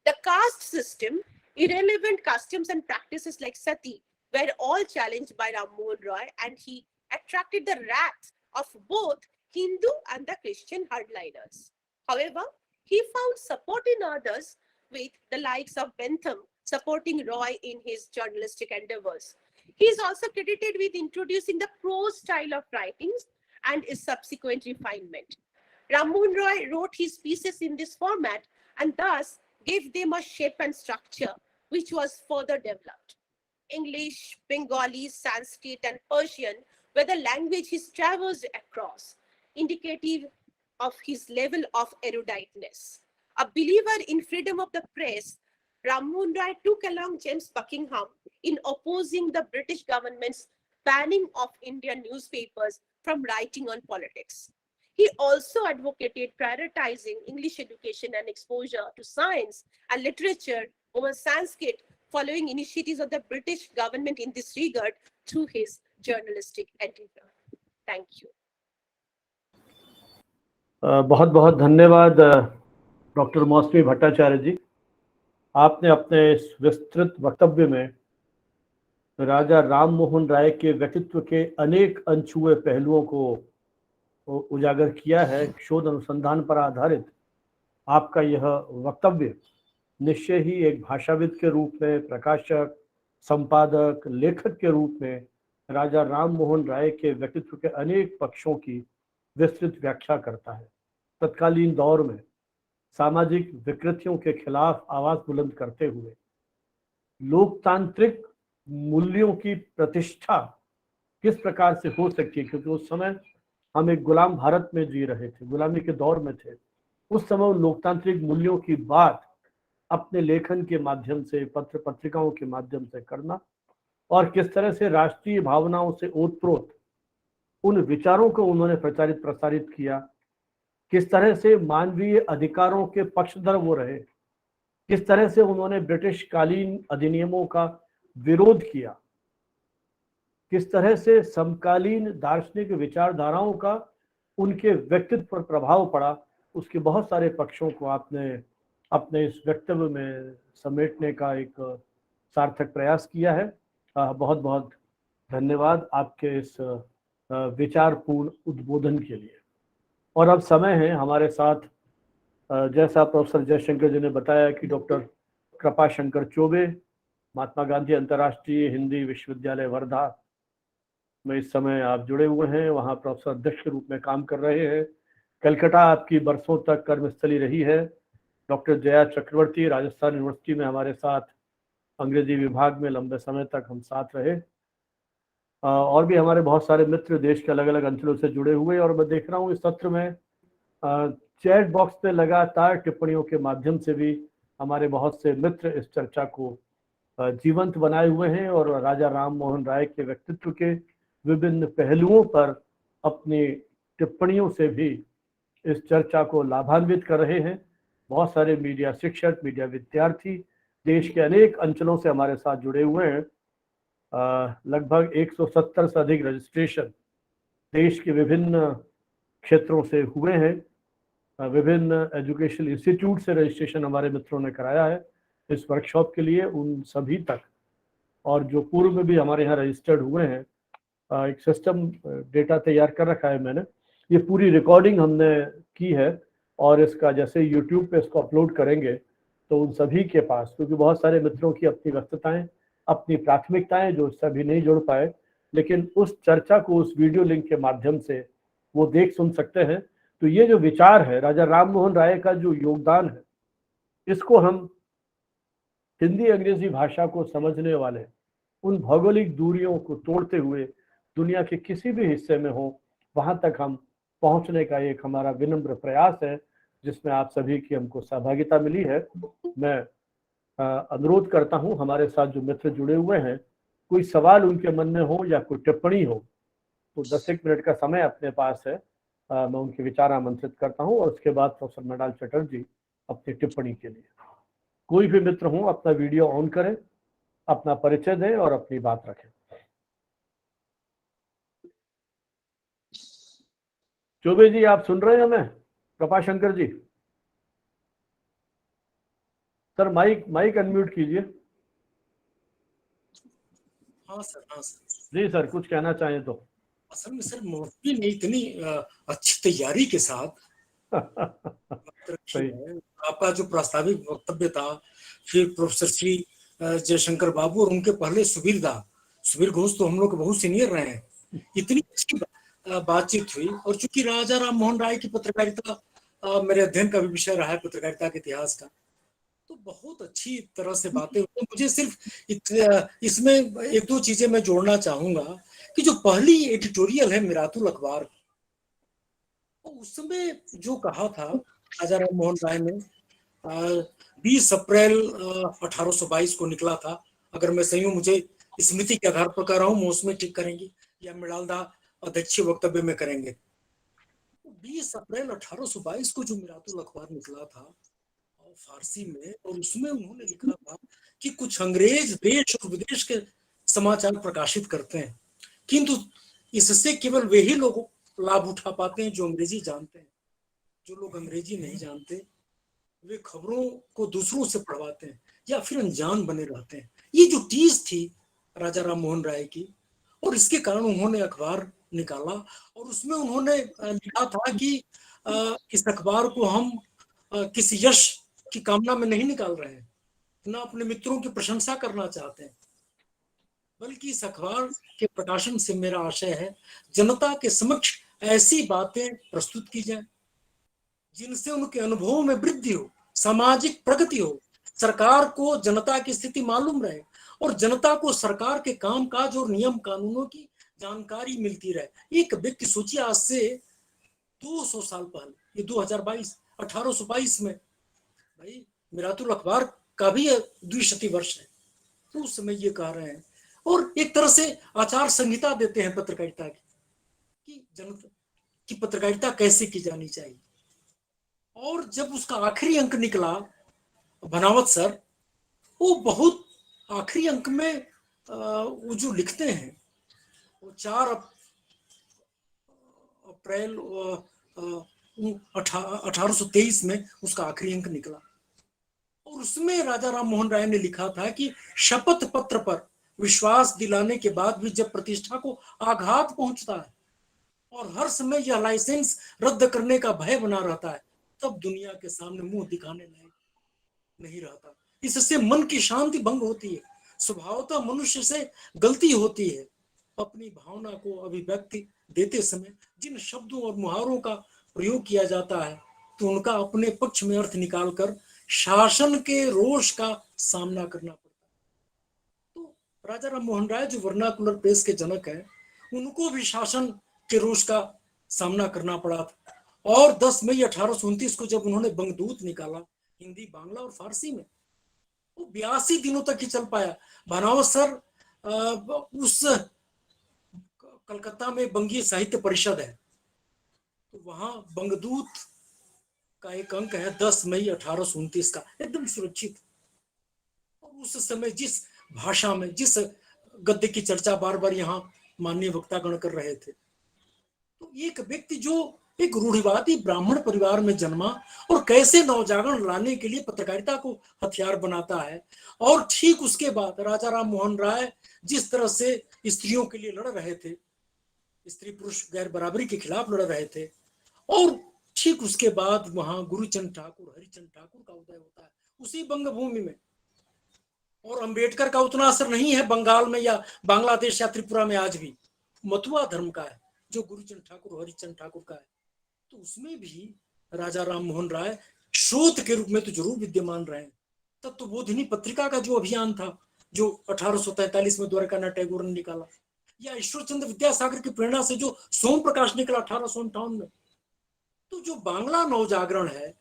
The caste system, irrelevant customs and practices like sati were all challenged by Ram Mohan Rai, and he attracted the wrath of both Hindu and the Christian hardliners. However, he found support in others, with the likes of Bentham supporting Roy in his journalistic endeavors. He is also credited with introducing the prose style of writings and its subsequent refinement. Ram Mohan Roy wrote his pieces in this format and thus gave them a shape and structure which was further developed. English, Bengali, Sanskrit, and Persian were the language he traversed across, indicative of his level of eruditeness. A believer in freedom of the press, Ram Mohan Roy took along James Buckingham in opposing the British government's banning of Indian newspapers from writing on politics. He also advocated prioritizing English education and exposure to science and literature over Sanskrit, following initiatives of the British government in this regard through his journalistic endeavor. Thank you. बहुत बहुत धन्यवाद doctor मौसमी भट्टाचार्य जी। आपने अपने इस विस्तृत वक्तव्य में राजा राम मोहन राय के व्यक्तित्व के अनेक अनछुए पहलुओं को उजागर किया है। शोध अनुसंधान पर आधारित आपका यह वक्तव्य निश्चय ही एक भाषाविद के रूप में, प्रकाशक, संपादक, लेखक के रूप में राजा राम मोहन राय के व्यक्तित्व के अनेक पक्षों की विस्तृत व्याख्या करता है। तत्कालीन दौर में सामाजिक विकृतियों के खिलाफ आवाज बुलंद करते हुए लोकतांत्रिक मूल्यों की प्रतिष्ठा किस प्रकार से हो सकती है, क्योंकि उस समय हम एक गुलाम भारत में जी रहे थे, गुलामी के दौर में थे। उस समय लोकतांत्रिक मूल्यों की बात अपने लेखन के माध्यम से, पत्र पत्रिकाओं के माध्यम से करना, और किस तरह से राष्ट्रीय भावनाओं से ओतप्रोत उन विचारों को उन्होंने प्रचारित प्रसारित किया, किस तरह से मानवीय अधिकारों के पक्षधर वो रहे, किस तरह से उन्होंने ब्रिटिश कालीन अधिनियमों का विरोध किया, किस तरह से समकालीन दार्शनिक विचारधाराओं का उनके व्यक्तित्व पर प्रभाव पड़ा, उसके बहुत सारे पक्षों को आपने अपने इस वक्तव्य में समेटने का एक सार्थक प्रयास किया है। बहुत बहुत धन्यवाद आपके इस विचारपूर्ण उद्बोधन के लिए। और अब समय है हमारे साथ, जैसा प्रोफेसर जयशंकर जी ने बताया कि डॉक्टर कृपाशंकर चौबे महात्मा गांधी अंतर्राष्ट्रीय हिंदी विश्वविद्यालय वर्धा में इस समय आप जुड़े हुए हैं, वहाँ प्रोफेसर अध्यक्ष के रूप में काम कर रहे हैं। कलकत्ता आपकी बरसों तक कर्मस्थली रही है। डॉक्टर जया चक्रवर्ती राजस्थान यूनिवर्सिटी में हमारे साथ अंग्रेजी विभाग में लंबे समय तक हम साथ रहे। और भी हमारे बहुत सारे मित्र देश के अलग अलग अंचलों से जुड़े हुए, और मैं देख रहा हूँ इस सत्र में चैट बॉक्स पे लगातार टिप्पणियों के माध्यम से भी हमारे बहुत से मित्र इस चर्चा को जीवंत बनाए हुए हैं और राजा राम मोहन राय के व्यक्तित्व के विभिन्न पहलुओं पर अपनी टिप्पणियों से भी इस चर्चा को लाभान्वित कर रहे हैं। बहुत सारे मीडिया शिक्षक, मीडिया विद्यार्थी देश के अनेक अंचलों से हमारे साथ जुड़े हुए हैं। लगभग 170 से अधिक रजिस्ट्रेशन देश के विभिन्न क्षेत्रों से हुए हैं। विभिन्न एजुकेशनल इंस्टीट्यूट से रजिस्ट्रेशन हमारे मित्रों ने कराया है इस वर्कशॉप के लिए। उन सभी तक, और जो पूर्व में भी हमारे यहाँ रजिस्टर्ड हुए हैं, एक सिस्टम डेटा तैयार कर रखा है मैंने। ये पूरी रिकॉर्डिंग हमने की है और इसका जैसे यूट्यूब पे इसको अपलोड करेंगे तो उन सभी के पास, क्योंकि बहुत सारे मित्रों की अपनी व्यस्तताएं, अपनी प्राथमिकताएं जो इससे अभी नहीं जुड़ पाए, लेकिन उस चर्चा को उस वीडियो लिंक के माध्यम से वो देख सुन सकते हैं। तो ये जो विचार है, राजा राम मोहन राय का जो योगदान है, इसको हम हिंदी अंग्रेजी भाषा को समझने वाले उन भौगोलिक दूरियों को तोड़ते हुए दुनिया के किसी भी हिस्से में हो, वहां तक हम पहुंचने का एक हमारा विनम्र प्रयास है, जिसमें आप सभी की हमको सहभागिता मिली है। मैं अनुरोध करता हूं हमारे साथ जो मित्र जुड़े हुए हैं, कोई सवाल उनके मन में हो या कोई टिप्पणी हो तो 10-1 मिनट का समय अपने पास है। मैं उनके विचार आमंत्रित करता हूं और उसके बाद प्रोफेसर मृणाल चटर्जी अपनी टिप्पणी के लिए। कोई भी मित्र हो अपना वीडियो ऑन करें, अपना परिचय दें और अपनी बात रखें। चौबे जी, आप सुन रहे हैं हमें? कृपाशंकर जी सर, माइक अनम्यूट कीजिए। हाँ सर, हाँ सर। जी सर, कुछ कहना चाहें तो। असल में सर मोदी ने इतनी अच्छी तैयारी के साथ रखी सही। है। आपका जो प्रास्ताविक वक्तव्य था, फिर प्रोफेसर श्री जयशंकर बाबू और उनके पहले सुबीर घोष तो हम लोग बहुत सीनियर रहे हैं, इतनी अच्छी बातचीत हुई। और चूंकि राजा राम मोहन राय की पत्रकारिता मेरे अध्ययन का भी विषय रहा है, पत्रकारिता के इतिहास का, तो बहुत अच्छी तरह से बातें हुई। मुझे सिर्फ इसमें एक दो चीजें मैं जोड़ना चाहूंगा कि जो पहली एडिटोरियल है मिरातुल अखबार, उसमें जो कहा था राजा राम मोहन राय ने 20 अप्रैल 1822 को निकला था, अगर मैं सही हूं, मुझे स्मृति के आधार पर कह रहा हूं, मौसम में ठीक करेंगे या मृणालदा अध्यक्षीय वक्तव्य में करेंगे। 20 अप्रैल 1822 को जो मिरातुल अखबार निकला था फारसी में, और उसमें उन्होंने लिखा था कि कुछ अंग्रेज देश और विदेश के समाचार प्रकाशित करते हैं, किंतु इससे केवल वे ही लोग लाभ उठा पाते हैं जो अंग्रेजी जानते हैं। जो लोग अंग्रेजी नहीं जानते वे खबरों को दूसरों से पढ़वाते हैं या फिर अनजान बने रहते हैं। ये जो टीज थी राजा राम मोहन राय की, और इसके कारण उन्होंने अखबार निकाला, और उसमें उन्होंने लिखा था कि इस अखबार को हम किसी यश की कामना में नहीं निकाल रहे हैं, ना अपने मित्रों की प्रशंसा करना चाहते हैं, बल्कि इस अखबार के प्रकाशन से मेरा आशय है जनता के समक्ष ऐसी बातें प्रस्तुत की जाए जिनसे उनके अनुभवों में वृद्धि हो, सामाजिक प्रगति हो, सरकार को जनता की स्थिति मालूम रहे और जनता को सरकार के कामकाज और नियम कानूनों की जानकारी मिलती रहे। एक व्यक्ति सोचिए, आज से 200 साल पहले, ये 2022 1822 में भाई मिरातुल अखबार का भी द्विशती वर्ष है, तो उस समय ये कह रहे हैं, और एक तरह से आचार संहिता देते हैं पत्रकारिता की कि जनता की पत्रकारिता कैसे की जानी चाहिए। और जब उसका आखिरी अंक निकला बनावत सर, वो बहुत आखिरी अंक में वो जो लिखते हैं, वो 4 अप्रैल 1823 में उसका आखिरी अंक निकला, और उसमें राजा राम मोहन राय ने लिखा था कि शपथ पत्र पर विश्वास दिलाने के बाद भी जब प्रतिष्ठा को आघात पहुंचता है और हर समय यह लाइसेंस रद्द करने का भय बना रहता है, तब दुनिया के सामने मुंह दिखाने लायक नहीं रहता। इससे मन की शांति भंग होती है। स्वभावतः मनुष्य से गलती होती है। अपनी भावना को अभिव्यक्ति देते समय जिन शब्दों और मुहावरों का प्रयोग किया जाता है, तो उनका अपने पक्ष में अर्थ निकालकर शासन के रोष का सामना करना पड़ता है। तो राजा राम मोहन राय जो वर्नाकुलर प्रेस के जनक हैं, उनको भी शासन के रोष का सामना करना पड़ा था। और 10 मई 1829 को जब उन्होंने बंगदूत निकाला हिंदी, बांग्ला और फारसी में, वो 82 दिनों तक ही चल पाया। बनावत सर, उस कलकत्ता में बंगीय साहित्य परिषद है, तो वहां बंगदूत का एक अंक है 10 मई 1829 का, एकदम सुरक्षित। और उस समय जिस भाषा में, जिस गद्य की चर्चा बार बार यहाँ माननीय वक्तागण कर रहे थे, तो एक व्यक्ति जो एक रूढ़िवादी ब्राह्मण परिवार में जन्मा और कैसे नवजागरण लाने के लिए पत्रकारिता को हथियार बनाता है, और ठीक उसके बाद राजा राम मोहन राय जिस तरह से स्त्रियों के लिए लड़ रहे थे, स्त्री पुरुष गैर बराबरी के खिलाफ लड़ रहे थे, और ठीक उसके बाद वहां गुरुचंद ठाकुर, हरिचंद ठाकुर का उदय होता है उसी बंगभूमि में। और अंबेडकर का उतना असर नहीं है बंगाल में या बांग्लादेश या त्रिपुरा में, आज भी मथुआ धर्म का है जो गुरुचंद ठाकुर, हरिचंद ठाकुर का है। तो उसमें भी राजा राम मोहन राय स्रोत के रूप में तो जरूर विद्यमान रहे। तत्वबोधिनी पत्रिका का जो अभियान था, जो 1843 में द्वारकानाथ टैगोर ने निकाला, या ईश्वरचंद्र विद्यासागर की प्रेरणा से जो सोम प्रकाश निकला 1858 में, तो जो बांग्ला नवजागरण है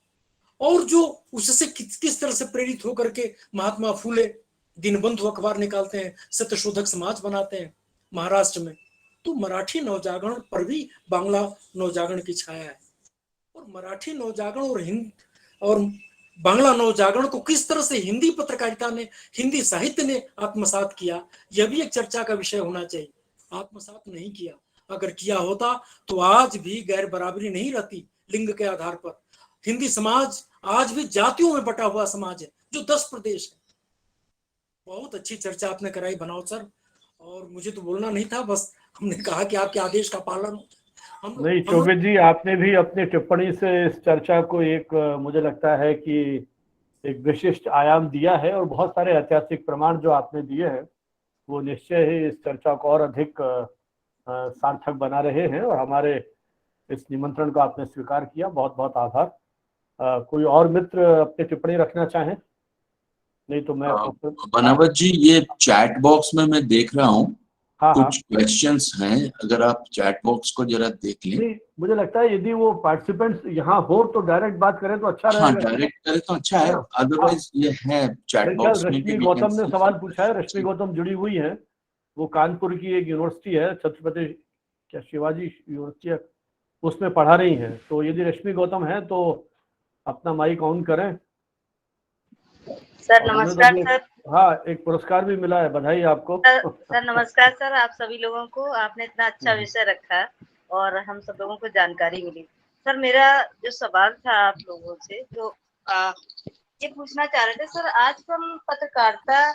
और जो उससे किस तरह से प्रेरित होकर के महात्मा फूले दिनबंधु अखबार निकालते हैं, सत्यशोधक समाज बनाते हैं महाराष्ट्र में, तो मराठी नवजागरण पर भी बांग्ला नवजागरण की छाया है। और मराठी नवजागरण और बांग्ला नवजागरण को किस तरह से हिंदी पत्रकारिता ने, हिंदी साहित्य ने आत्मसात किया, यह भी एक चर्चा का विषय होना चाहिए। आत्मसात नहीं किया, अगर किया होता तो आज भी गैर बराबरी नहीं रहती लिंग के आधार पर। हिंदी समाज आज भी जातियों में बटा हुआ समाज है, जो 10 प्रदेश है। बहुत अच्छी चर्चा आपने कराई बनाओ सर, और मुझे तो बोलना नहीं था, बस हमने कहा कि आपके आदेश का पालन नहीं चौबे जी, आपने भी अपनी टिप्पणी से इस चर्चा को एक मुझे लगता है कि एक विशिष्ट आयाम दिया है, और बहुत सारे ऐतिहासिक प्रमाण जो आपने दिए हैं वो निश्चय ही इस चर्चा को और अधिक सार्थक बना रहे हैं, और हमारे इस निमंत्रण को आपने स्वीकार किया, बहुत बहुत आभार। कोई और मित्र अपनी टिप्पणी रखना चाहें? नहीं तो मैं बनावत जी, ये चैट बॉक्स में मैं देख रहा हूँ हाँ कुछ क्वेश्चंस हैं, अगर आप चैट बॉक्स को जरा देख लें। नहीं, मुझे लगता है यदि वो पार्टिसिपेंट्स यहाँ हो तो डायरेक्ट बात करें तो अच्छा हाँ, रहेगा। डायरेक्ट करें तो अच्छा है, अदरवाइज ये है चैट मेरे ख्याल बॉक्स में रश्मि भी गौतम ने सवाल पूछा है। रश्मि गौतम जुड़ी हुई है, वो कानपुर की एक यूनिवर्सिटी है, छत्रपति क्या शिवाजी यूनिवर्सिटी है, उसमें पढ़ा रही हैं। तो यदि रश्मि गौतम है तो अपना माइक ऑन करें। सर नमस्कार सर। हाँ, एक पुरस्कार भी मिला है, बधाई आपको। सर नमस्कार सर, आप सभी लोगों को, आपने इतना अच्छा विषय रखा और हम सब लोगों को जानकारी मिली। सर मेरा जो सवाल था आप लोगों से, जो ये पूछना चाह रहे थे सर, आजकल पत्रकारिता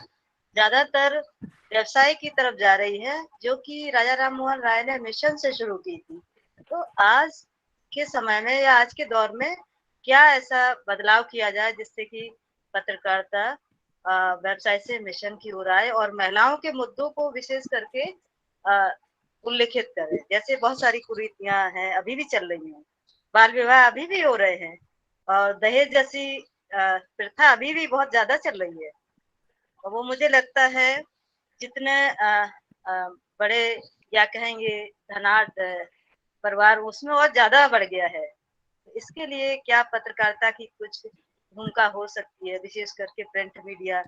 ज्यादातर व्यवसाय की तरफ जा रही है, जो कि राजा राम मोहन राय ने मिशन से शुरू की थी। तो आज के समय में या आज के दौर में क्या ऐसा बदलाव किया जाए जिससे कि पत्रकारिता व्यवसाय से मिशन की ओर आए और महिलाओं के मुद्दों को विशेष करके उल्लेखित करें? जैसे बहुत सारी कुरीतियां हैं, अभी भी चल रही हैं, बाल विवाह अभी भी हो रहे हैं, और दहेज जैसी प्रथा अभी भी बहुत ज्यादा चल रही है। और वो मुझे लगता है जितने बड़े या कहेंगे धनाढ्य परिवार, उसमें और ज्यादा बढ़ गया है। इसके लिए क्या पत्रकारिता की कुछ भूमिका हो सकती है, विशेष करके प्रिंट मीडिया?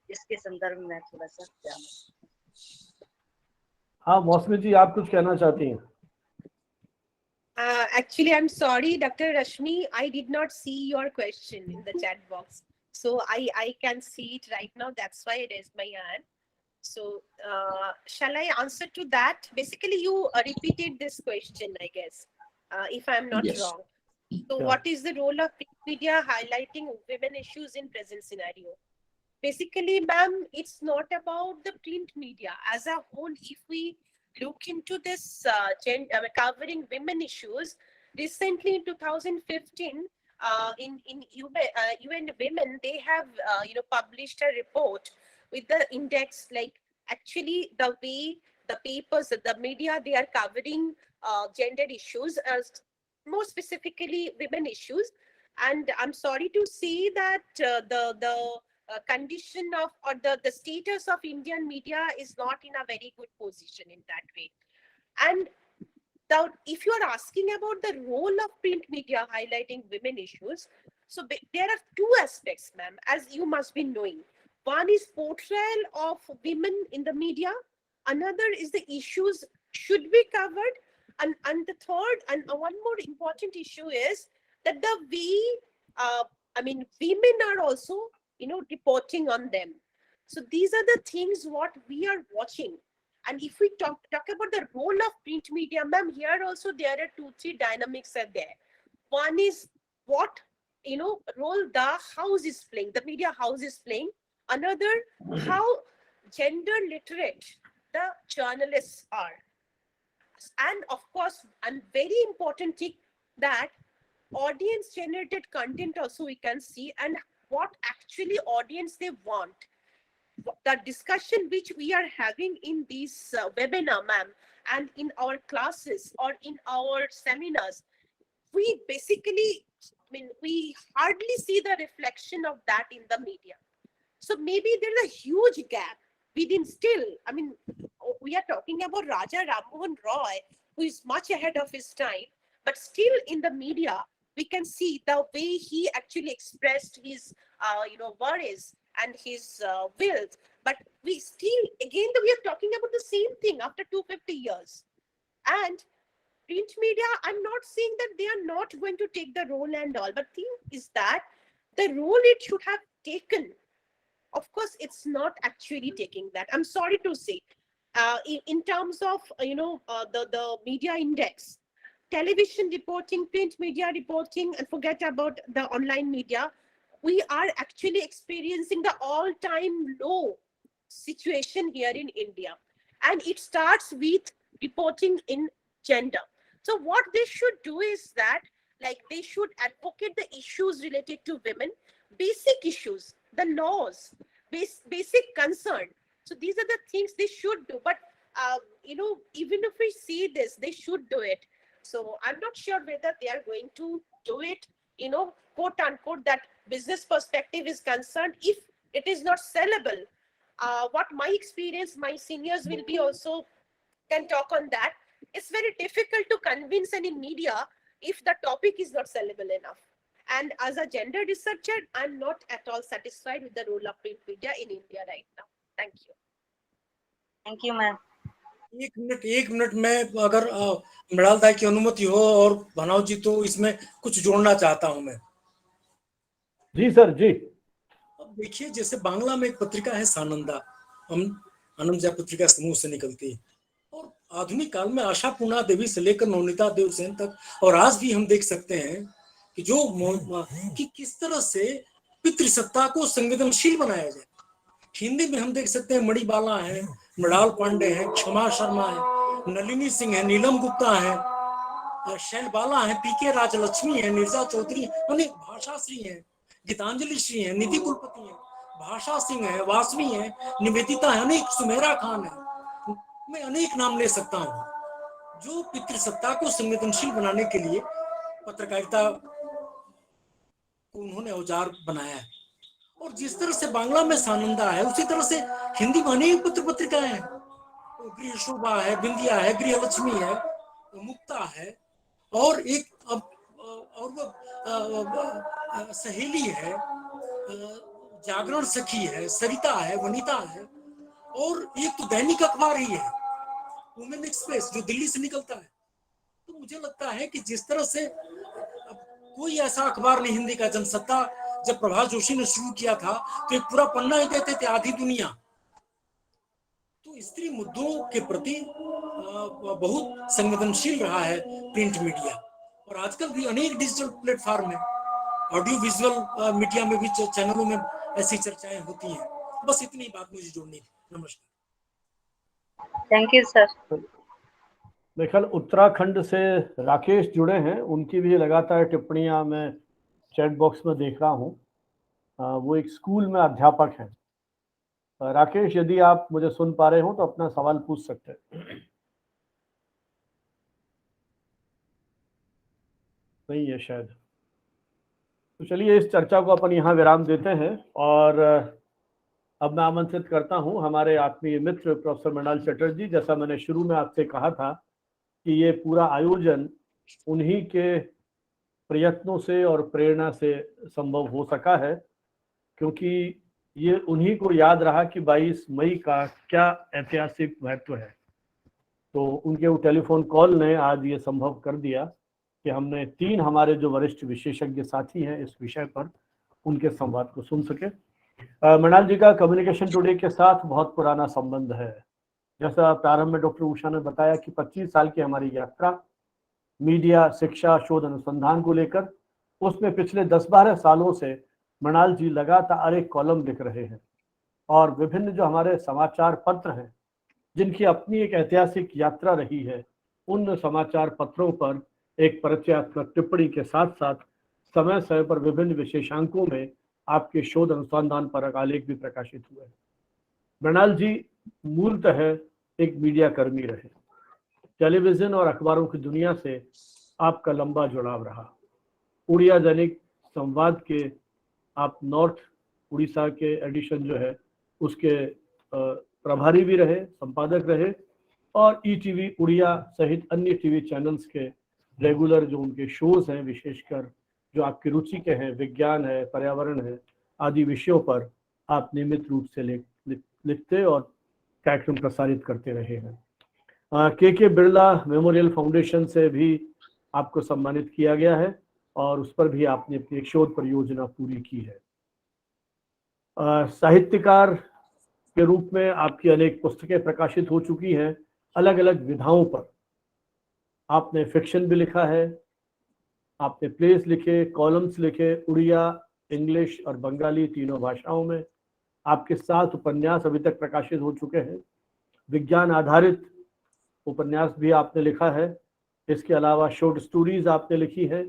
इसके संदर्भ में थोड़ा सा जानना। हाँ मौसमी जी, आप कुछ कहना चाहती हैं? Actually, I'm sorry, Dr. Rashmi, I did not see your question in the chat box. So I can see it right now. That's why I raised my hand. So shall I answer to that? Basically, you repeated this question, I guess, if I'm not Yes. wrong. So Yeah. what is the role of print media highlighting women issues in present scenario? Basically, ma'am, it's not about the print media as a whole. If we look into this covering women issues, recently in 2015, in UN Women, they have published a report with the index, like actually the way the papers, the media, they are covering gender issues, more specifically women issues. And I'm sorry to say that the condition of, or the status of Indian media is not in a very good position in that way. And if you are asking about the role of print media highlighting women issues, so there are two aspects, ma'am, as you must be knowing. One is portrayal of women in the media. Another is the issues should be covered. And the third and one more important issue is that the way, women are also, reporting on them. So these are the things what we are watching. And if we talk about the role of print media, ma'am, here also there are 2-3 dynamics are there. One is what, role the house is playing, the media house is playing. Another, how gender literate the journalists are. And of course, and very important thing, that audience generated content also we can see, and what actually audience they want. The discussion which we are having in these webinar, ma'am, and in our classes or in our seminars, we basically, we hardly see the reflection of that in the media. So maybe there's a huge gap within still, we are talking about Raja Ram Mohan Roy, who is much ahead of his time, but still in the media, we can see the way he actually expressed his, worries and his wills. But we still, again, we are talking about the same thing after 250 years. And print media, I'm not saying that they are not going to take the role and all, but thing is that the role it should have taken, of course, it's not actually taking that. I'm sorry to say. In terms of, the media index, television reporting, print media reporting, and forget about the online media, we are actually experiencing the all-time low situation here in India. And it starts with reporting in gender. So what they should do is that, like, they should advocate the issues related to women, basic issues, the laws, basic concern. So these are the things they should do. But even if we see this, they should do it. So I'm not sure whether they are going to do it, quote unquote, that business perspective is concerned. If it is not sellable, what my experience, my seniors will be also can talk on that. It's very difficult to convince any media if the topic is not sellable enough. And as a gender researcher, I'm not at all satisfied with the role of print media in India right now. Thank you. Thank you ma'am. एक minute में अगर मृणाल दाई की अनुमति हो और भानाव जी, तो इसमें कुछ जोड़ना चाहता हूं मैं। जी सर जी। अब देखिए, जैसे बांग्ला में एक पत्रिका है सानंदा, अनंजा पत्रिका समूह से निकलती है, और आधुनिक काल में आशा पूर्णा देवी से लेकर नवनीता देवसेन तक, और आज भी हम देख सकते हैं कि कि किस तरह से पितृसत्ता को संवेदनशील बनाया जाए। हिंदी में हम देख सकते हैं मणिबाला है, मृणाल पांडे है, क्षमा शर्मा है, नलिनी सिंह है, नीलम गुप्ता है, शैलबाला है, पीके राजलक्ष्मी है, निर्जा चौधरी, अनेक भाषाश्री है, गीतांजलि श्री है, निधि कुलपति है, भाषा सिंह है, वासवी है, निवेदिता है, अनेक, सुमेरा खान है, मैं अनेक नाम ले सकता हूँ, जो पितृसत्ता को संवेदनशील बनाने के लिए पत्रकारिता को उन्होंने औजार बनाया है। और जिस तरह से बांग्ला में सानंदा है, उसी तरह से हिंदी में अनेक पत्र पत्रिकाएं हैं, गृह शोभा है, बिंदिया है, गृह लक्ष्मी है, मुक्ता है, और एक सहेली है, जागरण सखी है, सरिता है, वनिता है, और एक तो दैनिक अखबार ही है वुमेन एक्सप्रेस जो दिल्ली से निकलता है। तो मुझे लगता है कि जिस तरह से कोई ऐसा अखबार नहीं हिंदी का, जनसत्ता जब प्रभात जोशी ने शुरू किया था तो एक पूरा पन्ना ही देते थे, आधी दुनिया। तो स्त्री मुद्दों के प्रति बहुत संवेदनशील रहा है प्रिंट मीडिया, और आजकल भी अनेक डिजिटल प्लेटफॉर्म है, ऑडियो विजुअल मीडिया में भी चैनलों में ऐसी चर्चाएं होती हैं। बस इतनी बात मुझे जोड़नी थी। नमस्कार। Thank you sir. देखल उत्तराखंड से राकेश जुड़े हैं, उनकी भी लगातार टिप्पणियां मैं चैट बॉक्स में देख रहा हूं। वो एक स्कूल में अध्यापक हैं। राकेश, यदि आप मुझे सुन पा रहे हो तो अपना सवाल पूछ सकते हैं। नहीं है शायद, तो चलिए इस चर्चा को अपन यहाँ विराम देते हैं। और अब मैं आमंत्रित करता हूँ हमारे आत्मीय मित्र प्रोफेसर मृणाल चटर्जी। जैसा मैंने शुरू में आपसे कहा था कि ये पूरा आयोजन उन्हीं के प्रयत्नों से और प्रेरणा से संभव हो सका है, क्योंकि ये उन्हीं को याद रहा कि 22 मई का क्या ऐतिहासिक महत्व है। तो उनके वो टेलीफोन कॉल ने आज ये संभव कर दिया कि हमने 3 हमारे जो वरिष्ठ विशेषज्ञ साथी हैं इस विषय पर, उनके संवाद को सुन सके। मृणाल जी का कम्युनिकेशन टुडे के साथ बहुत पुराना संबंध है। जैसा प्रारंभ में डॉक्टर उषा ने बताया कि 25 साल की हमारी यात्रा मीडिया, शिक्षा, शोध, अनुसंधान को लेकर, उसमें पिछले 10-12 सालों से मृणाल जी लगातार एक कॉलम लिख रहे हैं, और विभिन्न जो हमारे समाचार पत्र हैं जिनकी अपनी एक ऐतिहासिक यात्रा रही है, उन समाचार पत्रों पर एक परिचयात्मक टिप्पणी के साथ साथ समय समय पर विभिन्न विशेषांकों में आपके शोध अनुसंधान पर आलेख भी प्रकाशित हुए। मृणाल जी मूलतः एक मीडिया कर्मी रहे। टेलीविजन और अखबारों की दुनिया से आपका लंबा जुड़ाव रहा। उड़िया दैनिक संवाद के आप नॉर्थ उड़ीसा के एडिशन जो है उसके प्रभारी भी रहे, संपादक रहे, और ईटीवी उड़िया सहित अन्य टीवी चैनल्स के रेगुलर जो उनके शोज हैं, विशेषकर जो आपकी रुचि के हैं, विज्ञान है, पर्यावरण है, आदि विषयों पर आप नियमित रूप से लिखते और कार्यक्रम प्रसारित करते रहे हैं। के बिरला मेमोरियल फाउंडेशन से भी आपको सम्मानित किया गया है, और उस पर भी आपने अपनी एक शोध परियोजना पूरी की है। साहित्यकार के रूप में आपकी अनेक पुस्तकें प्रकाशित हो चुकी हैं अलग अलग विधाओं पर। आपने फिक्शन भी लिखा है, आपने प्लेस लिखे, कॉलम्स लिखे, उड़िया, इंग्लिश और बंगाली तीनों भाषाओं में। आपके 7 उपन्यास अभी तक प्रकाशित हो चुके हैं। विज्ञान आधारित उपन्यास भी आपने लिखा है। इसके अलावा शॉर्ट स्टोरीज आपने लिखी है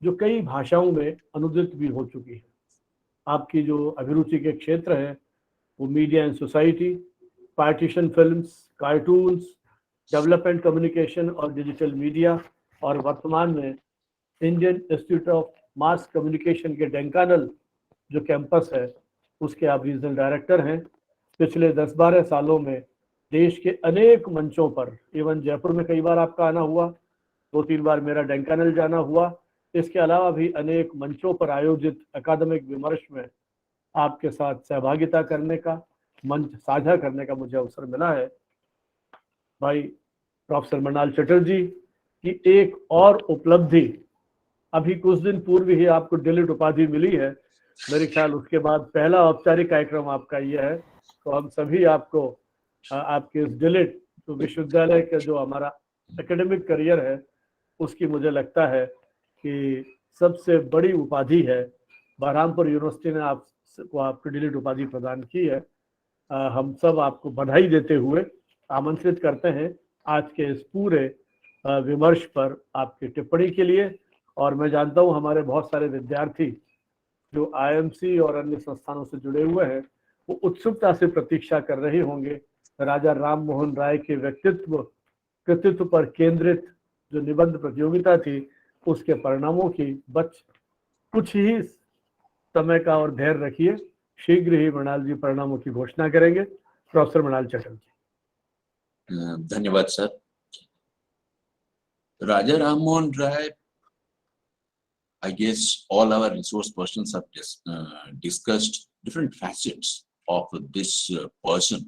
जो कई भाषाओं में अनुदित भी हो चुकी है। आपकी जो अभिरुचि के क्षेत्र है वो media and society, partition films, cartoons, development communication और डिजिटल मीडिया, और वर्तमान में Indian institute of mass communication के ढेंकानल जो कैंपस है उसके आप रीजनल डायरेक्टर हैं। पिछले 10-12 सालों में देश के अनेक मंचों पर, इवन जयपुर में कई बार आपका आना हुआ, 2-3 बार मेरा ढेंकानल जाना हुआ, इसके अलावा भी अनेक मंचों पर आयोजित अकादमिक विमर्श में आपके साथ सहभागिता करने का, मंच साझा करने का मुझे अवसर मिला है। भाई प्रोफेसर मृणाल चटर्जी की एक और उपलब्धि, अभी कुछ दिन पूर्व ही आपको डिलिट उपाधि मिली है। मेरे ख्याल उसके बाद पहला औपचारिक कार्यक्रम आपका ये है, तो हम सभी आपको आपके इस डिलिट तो विश्वविद्यालय का जो हमारा एकेडमिक करियर है उसकी मुझे लगता है कि सबसे बड़ी उपाधि है। बहरामपुर यूनिवर्सिटी ने आपको आपकी डिलिट उपाधि प्रदान की है। हम सब आपको बधाई देते हुए आमंत्रित करते हैं आज के इस पूरे विमर्श पर आपकी टिप्पणी के लिए। और मैं जानता हूं हमारे बहुत सारे विद्यार्थी जो आईएमसी और अन्य संस्थानों से जुड़े हुए हैं वो उत्सुकता से प्रतीक्षा कर रहे होंगे राजा राम मोहन राय के कृतित्व पर केंद्रित जो निबंध प्रतियोगिता थी उसके परिणामों की। बस कुछ ही समय का और धैर्य रखिए, शीघ्र ही मृणाल जी परिणामों की घोषणा करेंगे। प्रोफेसर मृणाल चटर्जी। धन्यवाद sir. Raja Ram Mohan Roy, I guess all our resource persons have discussed different facets of this person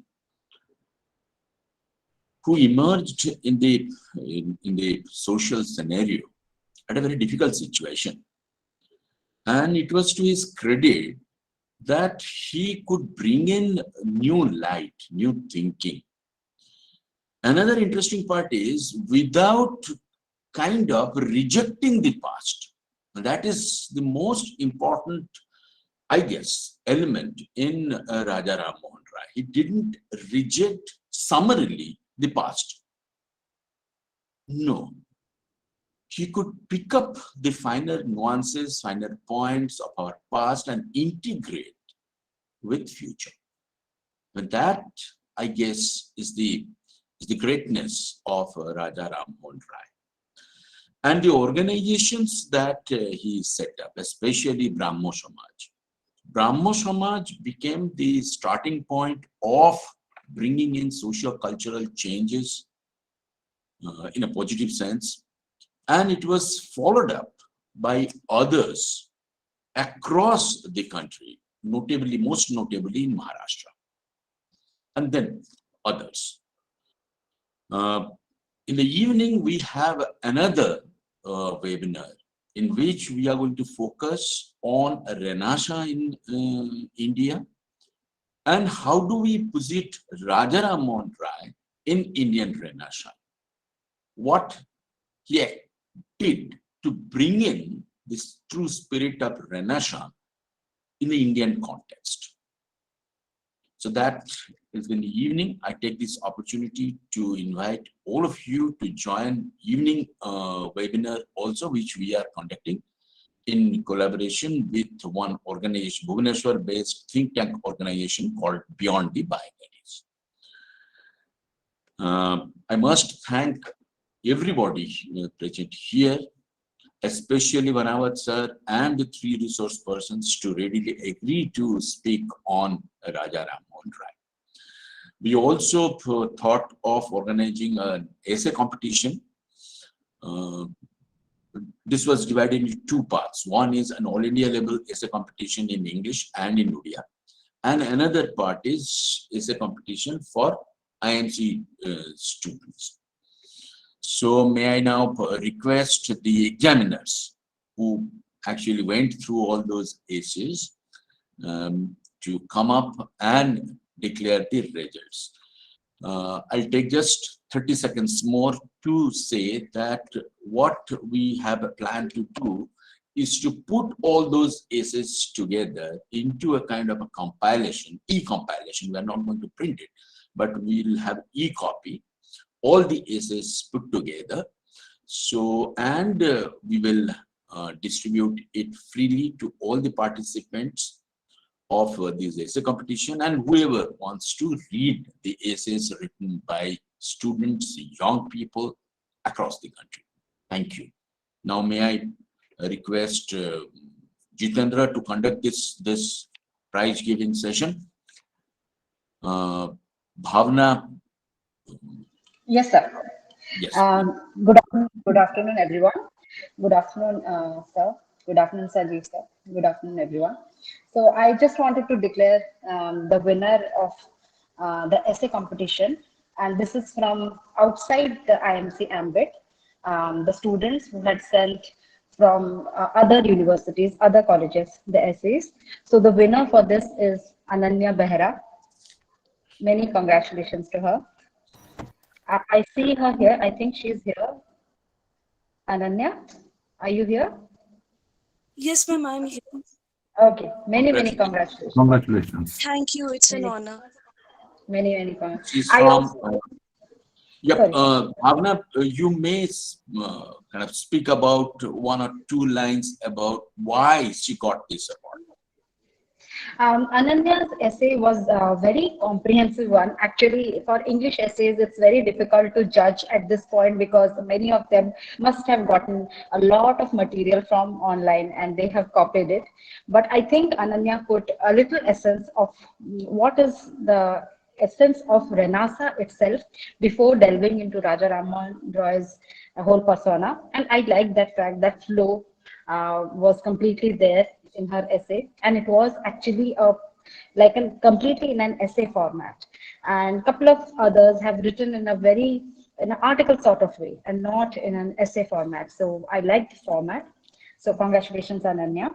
who emerged in the social scenario at a very difficult situation, and it was to his credit that he could bring in new light, new thinking. Another interesting part is without kind of rejecting the past. That is the most important, I guess, element in Raja Ram Mohan Rai. He didn't reject summarily the past. No. He could pick up the finer nuances, finer points of our past and integrate with future. And that, I guess, is the greatness of Raja Ram Mohan Rai. And the organizations that he set up, especially Brahmo Samaj. Brahmo Samaj became the starting point of bringing in socio-cultural changes in a positive sense. And it was followed up by others across the country, notably, most notably in Maharashtra. And then others. In the evening, we have another webinar in which we are going to focus on Renaissance in India and how do we posit Raja Ram Mohan Rai in Indian Renaissance. What he did to bring in this true spirit of Renaissance in the Indian context. So that is in the evening. I take this opportunity to invite all of you to join evening webinar also, which we are conducting in collaboration with one organization, Bhubaneswar-based think tank organization called Beyond the Binaries. I must thank everybody present here, especially Vanawat sir and the 3 resource persons to readily agree to speak on Raja Ram Mohan Rai. We also thought of organizing an essay competition. This was divided into 2 parts. One is an all India level essay competition in English and in Odia. And another part is essay competition for IMC students. So may I now request the examiners who actually went through all those essays to come up and declare the results. I'll take just 30 seconds more to say that what we have planned to do is to put all those essays together into a kind of a compilation, e-compilation. We are not going to print it, but we will have e-copy, all the essays put together. So, and we will distribute it freely to all the participants of this essay competition, and whoever wants to read the essays written by students, young people across the country. Thank you. Now, may I request Jitendra to conduct this prize giving session. Bhavna. Yes, sir. Yes. Good afternoon, everyone. Good afternoon, sir. Good afternoon, Sanjeev, sir. Good afternoon, everyone. So I just wanted to declare the winner of the essay competition, and this is from outside the IMC ambit. The students who had sent from other universities, other colleges, the essays. So the winner for this is Ananya Behra. Many congratulations to her. I see her here. I think she's here. Ananya, are you here? Yes, ma'am, I'm here. Okay. Many congratulations. Congratulations. Thank you. It's an honor. Many congratulations. She's from. Bhavna, you may kind of speak about one or two lines about why she got this award. Ananya's essay was a very comprehensive one. Actually, for English essays, it's very difficult to judge at this point because many of them must have gotten a lot of material from online and they have copied it. But I think Ananya put a little essence of what is the essence of Renassa itself before delving into Raja Rammohun Roy's whole persona. And I like that fact that flow was completely there in her essay, and it was actually completely in an essay format. And a couple of others have written in an article sort of way and not in an essay format. So I like the format. So congratulations, Ananya.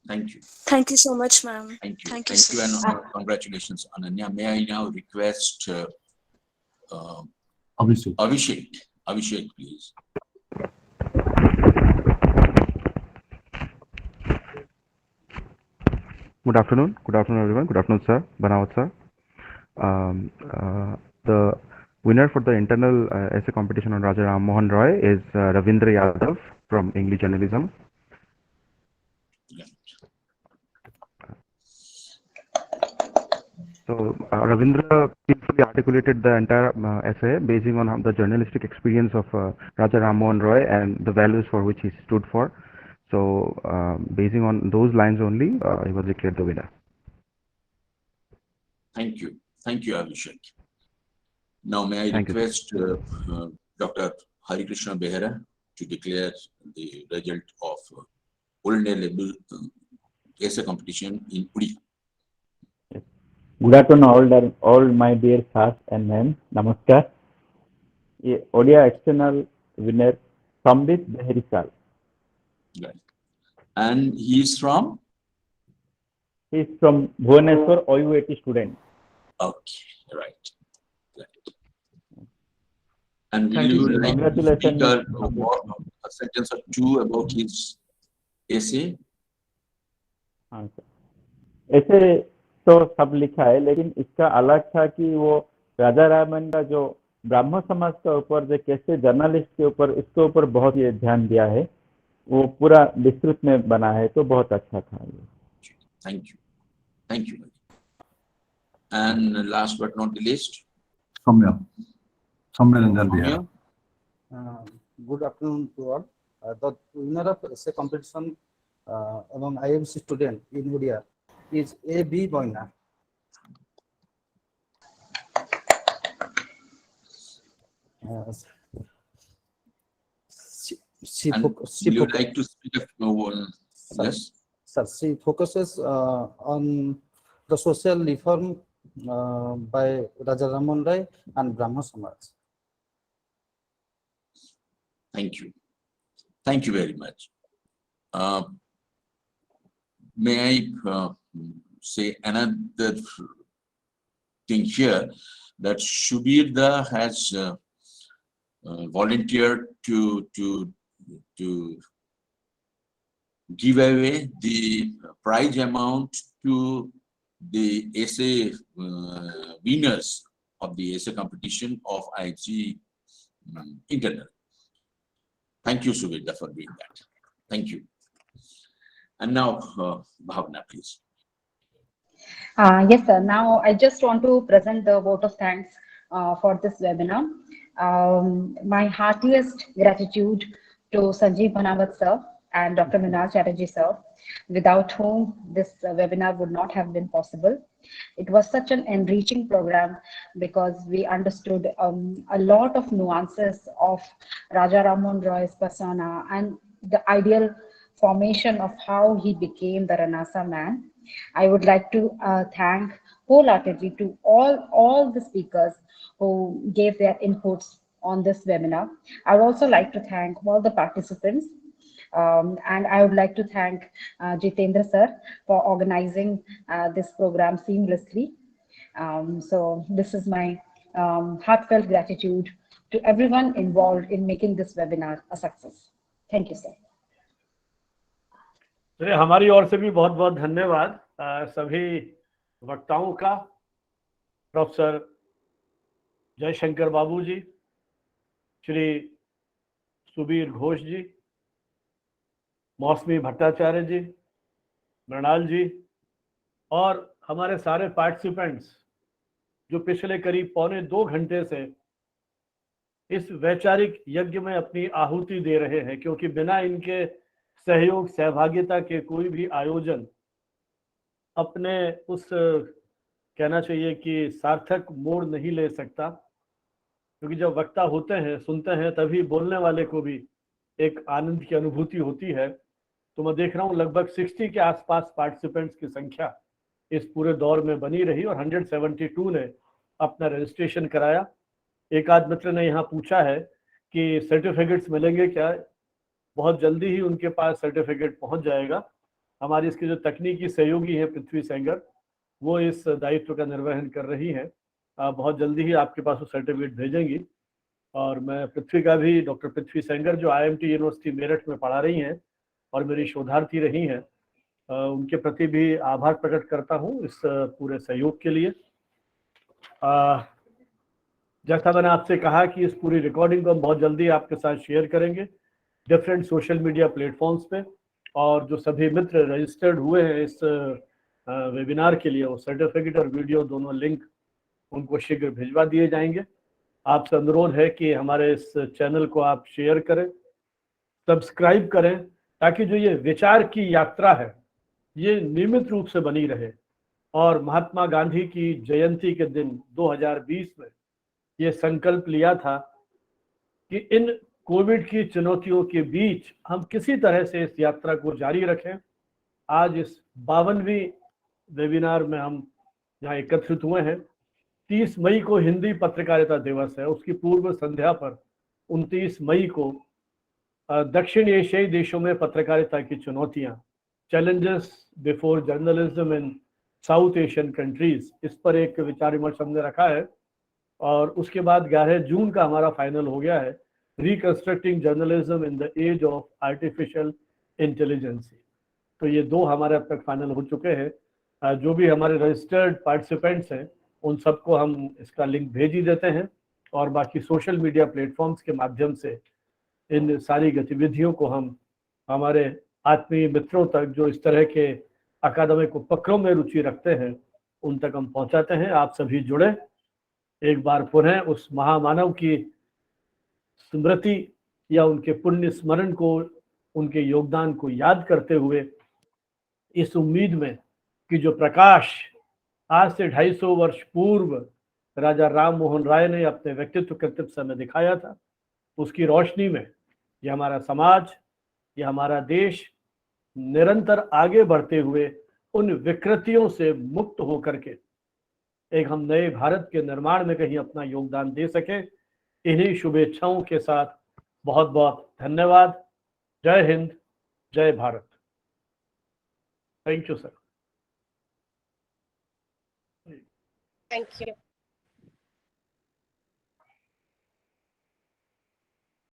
Thank you. Thank you so much, ma'am. Thank you. Thank you, Thank you, sir. and congratulations, Ananya. May I now request Abhishek. Abhishek, please. Good afternoon everyone. Good afternoon, sir. Banawat, sir. The winner for the internal essay competition on Raja Rammohun Roy is Ravindra Yadav from English Journalism. So Ravindra beautifully articulated the entire essay basing on the journalistic experience of Raja Rammohun Roy and the values for which he stood for. So, basing on those lines only, he was declared the winner. Thank you, Abhishek. Now, may I request Dr. Hari Krishna Behera to declare the result of All-India level essay competition in Udi. Good afternoon, all my dear sir and ma'am. Namaskar. Odia external winner, Sambit Beherisal. Right. And he is from? He is from Bhubaneswar, OUAT student. Okay, right. And will you like to speak a sentence or two about his essay? हाँ sir, ऐसे तो सब लिखा है, लेकिन इसका अलग था कि वो राजा रामन का जो ब्राह्मण समाज के ऊपर जो कैसे जर्नलिस्ट के ऊपर इसके ऊपर बहुत ये ध्यान दिया है, वो पूरा विस्तृत में बना है, तो बहुत अच्छा था ये. Thank you. And last but not the least, Soumya Ranjan Behera. Good afternoon to all. The winner of essay competition among IMC student in India is A.B. Boina. Would you like to speak yes? Sir, she focuses on the social reform by Raja Rammohun Roy and Brahmo Samaj. Thank you. Thank you very much. May I say another thing here, that Shubirda has volunteered to give away the prize amount to the essay winners of the essay competition of IHG Internal. Thank you, Subir, for doing that. Thank you. And now, Bhavna, please. Yes, sir. Now I just want to present the vote of thanks for this webinar. My heartiest gratitude to Sanjeev Bhanawat sir and Dr. Minal Chatterjee sir, without whom this webinar would not have been possible. It was such an enriching program because we understood a lot of nuances of Raja Ram Mohan Roy's persona and the ideal formation of how he became the Ranasa man. I would like to thank wholeheartedly to all the speakers who gave their inputs on this webinar. I would also like to thank all the participants. And I would like to thank Jitendra sir for organizing this program seamlessly. So this is my heartfelt gratitude to everyone involved in making this webinar a success. Thank you, sir. चलिए, हमारी ओर से भी बहुत बहुत धन्यवाद सभी वक्ताओं का, प्रोफेसर जयशंकर बाबू जी, श्री सुबीर घोष जी, मौसमी भट्टाचार्य जी, मृणाल जी, और हमारे सारे पार्टिसिपेंट्स जो पिछले करीब पौने 2 घंटे से इस वैचारिक यज्ञ में अपनी आहुति दे रहे हैं, क्योंकि बिना इनके सहयोग सहभागिता के कोई भी आयोजन अपने उस कहना चाहिए कि सार्थक मोड़ नहीं ले सकता, क्योंकि जब वक्ता होते हैं, सुनते हैं, तभी बोलने वाले को भी एक आनंद की अनुभूति होती है। तो मैं देख रहा हूँ लगभग 60 के आसपास पार्टिसिपेंट्स की संख्या इस पूरे दौर में बनी रही और 172 ने अपना रजिस्ट्रेशन कराया। एक आध मित्र ने यहाँ पूछा है कि सर्टिफिकेट्स मिलेंगे क्या? बहुत जल्दी ही उनके पास सर्टिफिकेट पहुंच जाएगा। हमारी इसके जो तकनीकी सहयोगी हैं पृथ्वी सेंगर, वो इस दायित्व का निर्वहन कर रही हैं। बहुत जल्दी ही आपके पास वो सर्टिफिकेट भेजेंगी। और मैं पृथ्वी का भी, डॉक्टर पृथ्वी सेंगर जो IMT यूनिवर्सिटी मेरठ में पढ़ा रही हैं और मेरी शोधार्थी रही हैं, उनके प्रति भी आभार प्रकट करता हूँ इस पूरे सहयोग के लिए। जैसा मैंने आपसे कहा कि इस पूरी रिकॉर्डिंग को हम बहुत जल्दी आपके साथ शेयर करेंगे डिफरेंट सोशल मीडिया प्लेटफॉर्म्स पे, और जो सभी मित्र रजिस्टर्ड हुए हैं इस वेबिनार के लिए, वो सर्टिफिकेट और वीडियो दोनों लिंक उनको शीघ्र भिजवा दिए जाएंगे। आपसे अनुरोध है कि हमारे इस चैनल को आप शेयर करें, सब्सक्राइब करें, ताकि जो ये विचार की यात्रा है ये नियमित रूप से बनी रहे। और महात्मा गांधी की जयंती के दिन 2020 में ये संकल्प लिया था कि इन कोविड की चुनौतियों के बीच हम किसी तरह से इस यात्रा को जारी रखें। आज इस 52वीं वेबिनार में हम यहाँ एकत्रित हुए हैं। 30 मई को हिंदी पत्रकारिता दिवस है, उसकी पूर्व संध्या पर 29 मई को दक्षिण एशियाई देशों में पत्रकारिता की चुनौतियां, challenges before journalism in south Asian countries, इस पर एक विचार विमर्श हमने रखा है। और उसके बाद 11 जून का हमारा फाइनल हो गया है, reconstructing journalism in the age of artificial intelligence. तो ये 2 हमारे अब तक फाइनल हो चुके हैं। जो भी हमारे रजिस्टर्ड पार्टिसिपेंट्स हैं उन सबको हम इसका लिंक भेज ही देते हैं, और बाकी सोशल मीडिया प्लेटफॉर्म्स के माध्यम से इन सारी गतिविधियों को हम हमारे आत्मीय मित्रों तक जो इस तरह के अकादमिक उपक्रम में रुचि रखते हैं उन तक हम पहुंचाते हैं। आप सभी जुड़े, एक बार पुनः उस महामानव की स्मृति या उनके पुण्य स्मरण को, उनके योगदान को याद करते हुए, इस उम्मीद में कि जो प्रकाश आज से 250 वर्ष पूर्व राजा राम मोहन राय ने अपने व्यक्तित्व कर्तव्य में दिखाया था, उसकी रोशनी में ये हमारा समाज, ये हमारा देश निरंतर आगे बढ़ते हुए उन विकृतियों से मुक्त होकर के एक हम नए भारत के निर्माण में कहीं अपना योगदान दे सके। इन्हीं शुभेच्छाओं के साथ बहुत बहुत धन्यवाद। जय हिंद, जय Bharat. Thank you sir. Thank you.